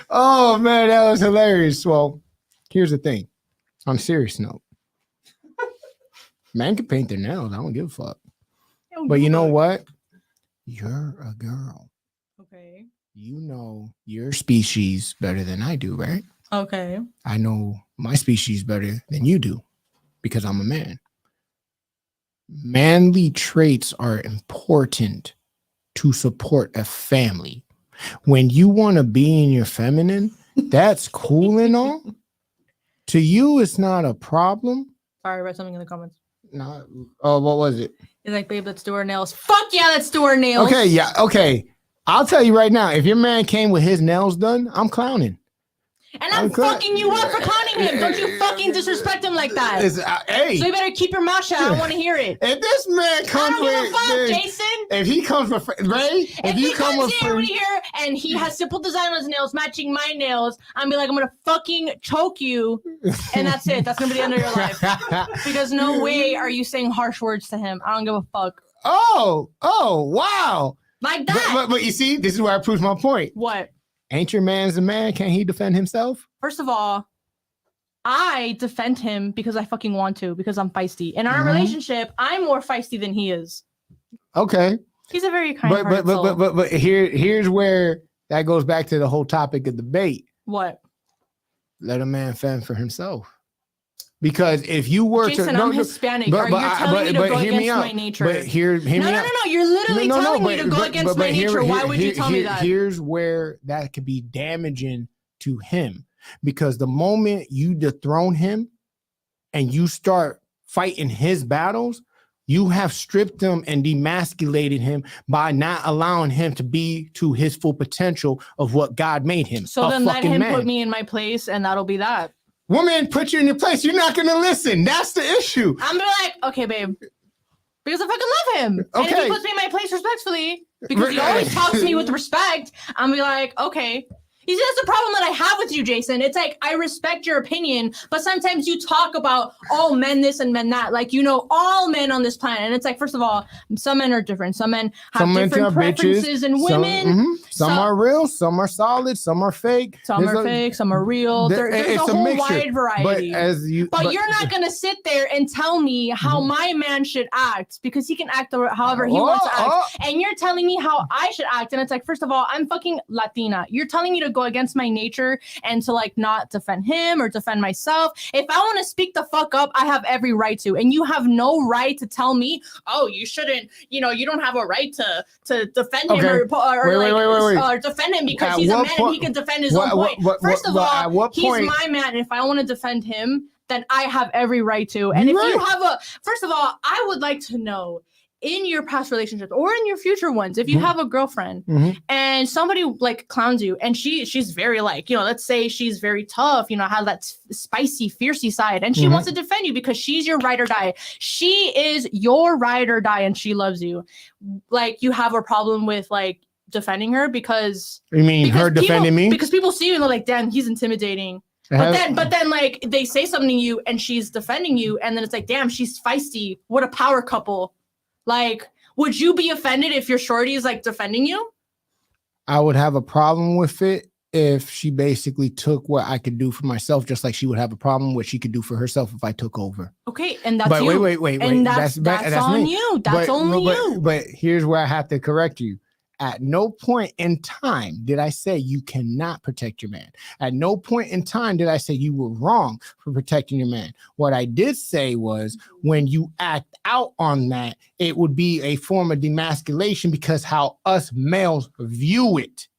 Oh man, that was hilarious. Well, here's the thing. On a serious note, man can paint their nails. I don't give a fuck. But you know what? You're a girl. Okay. You know your species better than I do, right? Okay. I know my species better than you do because I'm a man. Manly traits are important to support a family. When you want to be in your feminine, that's cool and all. To you, it's not a problem. Sorry, I read something in the comments. No, oh, what was it? He's like, babe, let's do our nails. Fuck yeah, let's do our nails. Okay, yeah, okay. I'll tell you right now, if your man came with his nails done, I'm clowning. And I'm fucking you up for clowning him. Don't you fucking disrespect him like that. Hey, So you better keep your mouth shut. I don't want to hear it. if this man I comes don't give a with, fuck, Jason. if he comes with Ray, If he come comes with in over here and he has simple design on his nails matching my nails, I'm be like, I'm gonna fucking choke you, and that's it. That's gonna be the end of your life. Because no way are you saying harsh words to him. I don't give a fuck. Oh, wow. Like that. But you see, this is where I prove my point. What? Ain't your man's a man? Can't he defend himself? First of all, I defend him because I fucking want to, because I'm feisty. In our Mhm. relationship, I'm more feisty than he is. Okay. He's a very kind-hearted But here's where that goes back to the whole topic of debate. What? Let a man fend for himself. Because if you were Jason, I'm Hispanic. Are you telling me to go against my nature? But hear me out. No. You're literally telling me to go against my nature. Why would you tell me that? Here's where that could be damaging to him. Because the moment you dethrone him and you start fighting his battles, you have stripped him and demasculated him by not allowing him to be to his full potential of what God made him. So then let him put me in my place, and that'll be that. Woman, put you in your place. You're not going to listen. That's the issue. I'm gonna be like, okay, babe. Because I fucking love him. And if he puts me in my place respectfully, because he always talks to me with respect, I'm gonna be like, okay. You see, that's the problem that I have with you, Jason. It's like, I respect your opinion, but sometimes you talk about all men this and men that. Like, you know, all men on this planet. And it's like, first of all, some men are different. Some men have different preferences in women. Some are real, some are solid, some are fake. Some are fake, some are real. There's a whole wide variety. But you're not going to sit there and tell me how my man should act, because he can act however he wants to act. And you're telling me how I should act. And it's like, first of all, I'm fucking Latina. You're telling me to go against my nature and to like not defend him or defend myself. If I want to speak the fuck up, I have every right to. And you have no right to tell me, oh, you shouldn't, you know, you don't have a right to defend him or defend him because he's a man and he can defend his own point. First of all, he's my man. And if I want to defend him, then I have every right to. And if you have first of all, I would like to know, in your past relationships or in your future ones, if you have a girlfriend and somebody like clowns you and she's very like, you know, let's say she's very tough, you know, has that spicy, fiercey side, and she wants to defend you because she's your ride or die. She is your ride or die and she loves you. Like, you have a problem with like defending her because her defending me? Because people see you and they're like, damn, he's intimidating. But then like they say something to you and she's defending you, and then it's like, damn, she's feisty. What a power couple. Like, would you be offended if your shorty is like defending you? I would have a problem with it if she basically took what I could do for myself, just like she would have a problem what she could do for herself if I took over. Okay, and that's you. Wait. And that's on me. You. That's only you. But here's where I have to correct you. At no point in time did I say you cannot protect your man. At no point in time did I say you were wrong for protecting your man. What I did say was, when you act out on that, it would be a form of demasculation because how us males view it.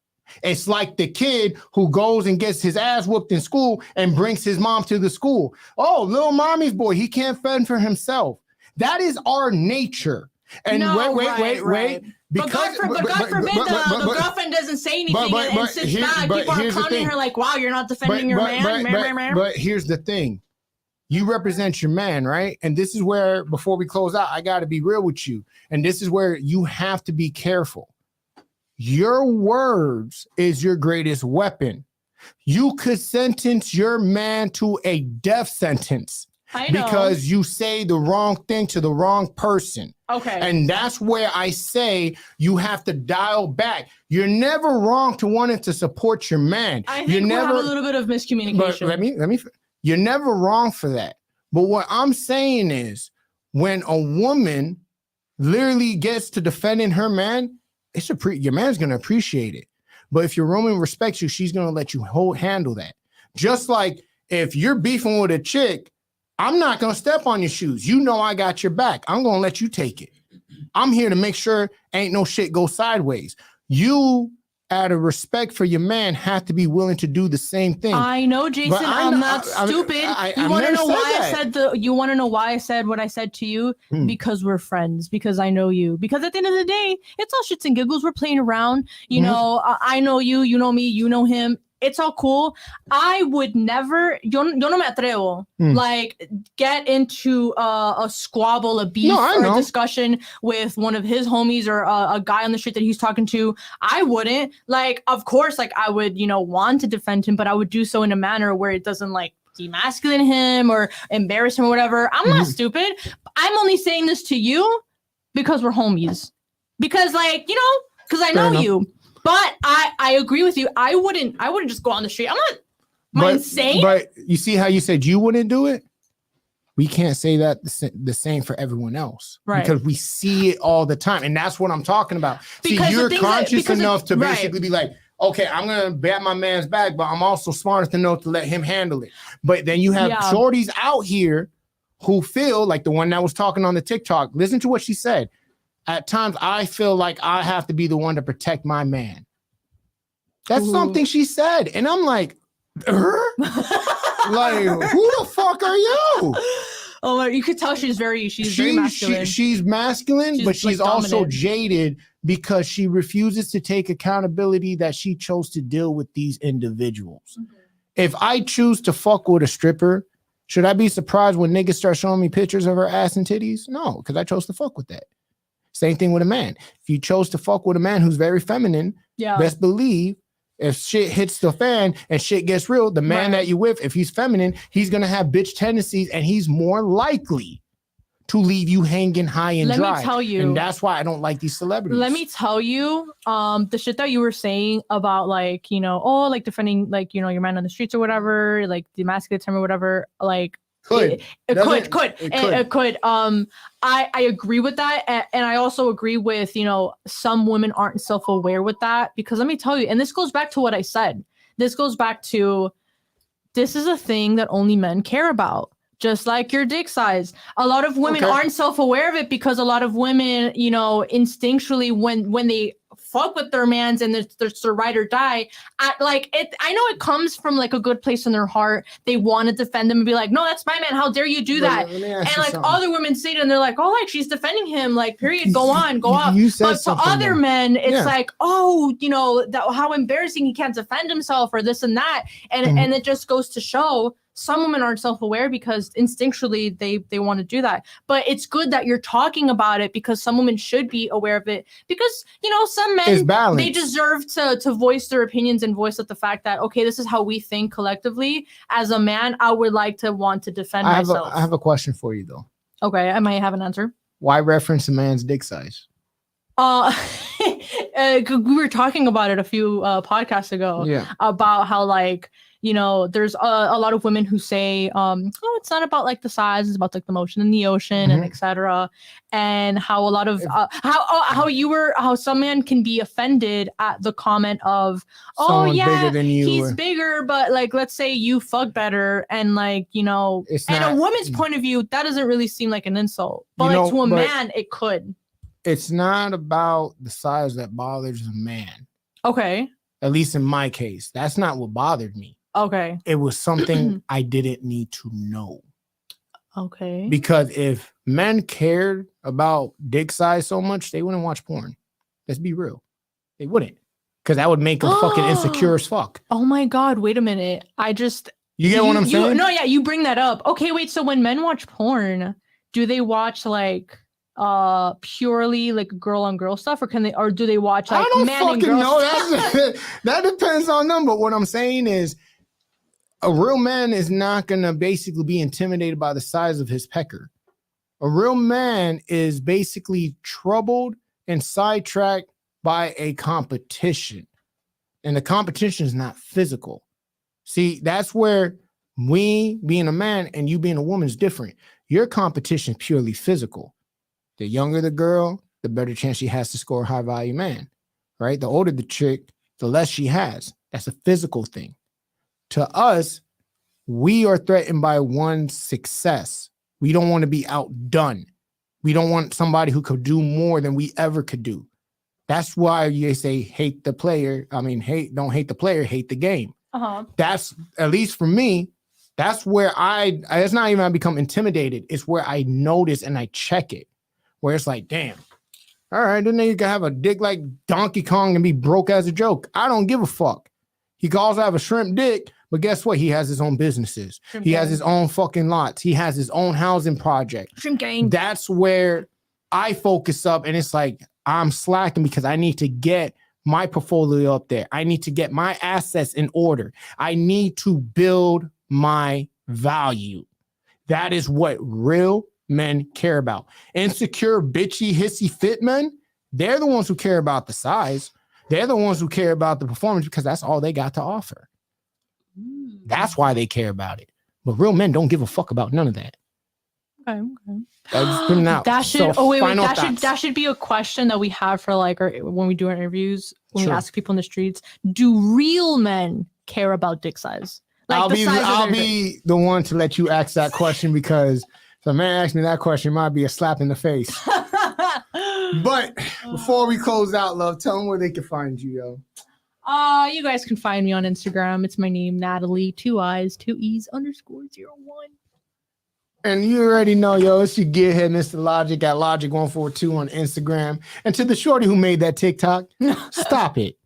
It's like the kid who goes and gets his ass whooped in school and brings his mom to the school. Oh, little mommy's boy, he can't fend for himself. That is our nature. And wait. But God forbid the girlfriend doesn't say anything and sits back. People are clowning her like, wow, you're not defending your man. But here's the thing. You represent your man, right? And this is where, before we close out, I got to be real with you. And this is where you have to be careful. Your words is your greatest weapon. You could sentence your man to a death sentence. I know. Because you say the wrong thing to the wrong person. Okay. And that's where I say you have to dial back. You're never wrong to wanting to support your man. I think we have a little bit of miscommunication. But let me. You're never wrong for that. But what I'm saying is, when a woman literally gets to defending her man, your man's gonna appreciate it. But if your woman respects you, she's gonna let you handle that. Just like if you're beefing with a chick, I'm not going to step on your shoes. You know I got your back. I'm going to let you take it. I'm here to make sure ain't no shit go sideways. You, out of respect for your man, have to be willing to do the same thing. I know, Jason. I'm not stupid. You want to know why I said you want to know why I said what I said to you? Because we're friends. Because I know you. Because at the end of the day, it's all shits and giggles. We're playing around. You know, I know you. You know me. You know him. It's all cool. I would never, yo no me atrevo, like get into a squabble, a beef, or a discussion with one of his homies or a guy on the street that he's talking to. I wouldn't. Like, of course, like I would, you know, want to defend him, but I would do so in a manner where it doesn't like demasculate him or embarrass him or whatever. I'm not stupid. I'm only saying this to you because we're homies. Because like, you know, because I know you. But I agree with you. I wouldn't just go on the street. Am I insane? But you see how you said you wouldn't do it? We can't say that the same for everyone else. Right. Because we see it all the time. And that's what I'm talking about. Because see, you're conscious enough to basically be like, okay, I'm going to bat my man's back, but I'm also smart enough to let him handle it. But then you have shorties out here who feel like the one that was talking on the TikTok. Listen to what she said. At times, I feel like I have to be the one to protect my man. That's something she said. And I'm like, like, who the fuck are you? Oh, you could tell she's very masculine. She's masculine, but she's like also jaded because she refuses to take accountability that she chose to deal with these individuals. If I choose to fuck with a stripper, should I be surprised when niggas start showing me pictures of her ass and titties? No, because I chose to fuck with that. Same thing with a man. If you chose to fuck with a man who's very feminine, best believe if shit hits the fan and shit gets real, the man that you with, if he's feminine, he's going to have bitch tendencies and he's more likely to leave you hanging high and dry. Let me tell you. And that's why I don't like these celebrities. Let me tell you, the shit that you were saying about like, you know, like defending like, you know, your man on the streets or whatever, like demasculate him or whatever, like, It could. I agree with that. And I also agree with, you know, some women aren't self-aware with that because let me tell you, and this goes back to what I said. This goes back to, this is a thing that only men care about. Just like your dick size. A lot of women aren't self-aware of it because a lot of women, you know, instinctually when they fuck with their mans and there's their ride or die, I know it comes from like a good place in their heart. They want to defend them and be like, no, that's my man. How dare you do that? And like other women see it and they're like, oh, like she's defending him. Like, period. Go on, go off. But to other men, it's like, oh, you know, how embarrassing, he can't defend himself or this and that. And it just goes to show some women aren't self-aware because instinctually they want to do that. But it's good that you're talking about it because some women should be aware of it because, you know, some men, they deserve to voice their opinions and voice out the fact that, okay, this is how we think collectively. As a man, I would like to want to defend myself. I have a question for you, though. Okay, I might have an answer. Why reference a man's dick size? We were talking about it a few podcasts ago about how like, you know, there's a lot of women who say, oh, it's not about like the size, it's about like the motion in the ocean and etc. And how a lot of how some man can be offended at the comment of, oh, someone's bigger than you, he's bigger, but like let's say you fuck better, and like, you know, a woman's point of view, that doesn't really seem like an insult, but like to a man, it could. It's not about the size that bothers a man. Okay. At least in my case, that's not what bothered me. Okay. It was something I didn't need to know. Okay. Because if men cared about dick size so much, they wouldn't watch porn. Let's be real. They wouldn't. Because that would make them fucking insecure as fuck. Oh my God. Wait a minute. You get what I'm saying? No, yeah, you bring that up. Okay, wait. So when men watch porn, do they watch like purely like girl on girl stuff, or do they watch like man and girl stuff? That depends on them. But what I'm saying is, a real man is not gonna basically be intimidated by the size of his pecker. A real man is basically troubled and sidetracked by a competition, and the competition is not physical. See, that's where we being a man and you being a woman is different. Your competition is purely physical. The younger the girl, the better chance she has to score a high value man, right? The older the chick, the less she has. That's a physical thing. To us, we are threatened by one success. We don't want to be outdone. We don't want somebody who could do more than we ever could do. That's why you say hate the player. I mean, don't hate the player, hate the game. That's, at least for me, that's where it's not even I become intimidated. It's where I notice and I check it. Where it's like, damn, all right, then you can have a dick like Donkey Kong and be broke as a joke. I don't give a fuck. He can also have a shrimp dick, but guess what? He has his own businesses. He has his own fucking lots. He has his own housing project. Shrimp gang. That's where I focus up, and it's like I'm slacking because I need to get my portfolio up there. I need to get my assets in order. I need to build my value. That is what real men care about. Insecure, bitchy, hissy fit men, they're the ones who care about the size. They're the ones who care about the performance because that's all they got to offer. That's why they care about it. But real men don't give a fuck about none of that. Okay. I just put it out. That should. So, wait. final That thoughts. should be a question that we have for like, or when we do our interviews, when Sure. we ask people in the streets. Do real men care about dick size? Like I'll the size of I'll their dick. be the one to let you ask that question because if a man asks me that question, it might be a slap in the face. But before we close out, love, tell them where they can find you, yo. You guys can find me on Instagram. It's my name, Natalie, 2 I's, 2 E's _01. And you already know, yo, it's your gearhead, Mr. Logic at Logic142 on Instagram. And to the shorty who made that TikTok, stop it.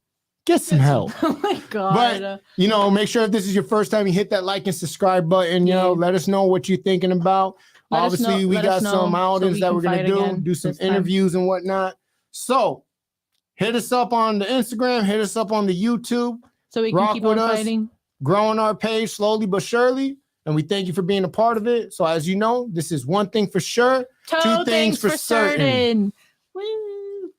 Get some help. Oh my god. But, make sure if this is your first time, you hit that like and subscribe button, let us know what you're thinking about. Let us Obviously, know- we let got us know some so outings we that can we're going fight to again do some this time. interviews and whatnot. So hit us up on the Instagram, hit us up on the YouTube, so we can rock keep with on us. fighting. growing our page slowly but surely. And we thank you for being a part of it. So as you know, this is one thing for sure. Two things things for for certain. certain. Woo.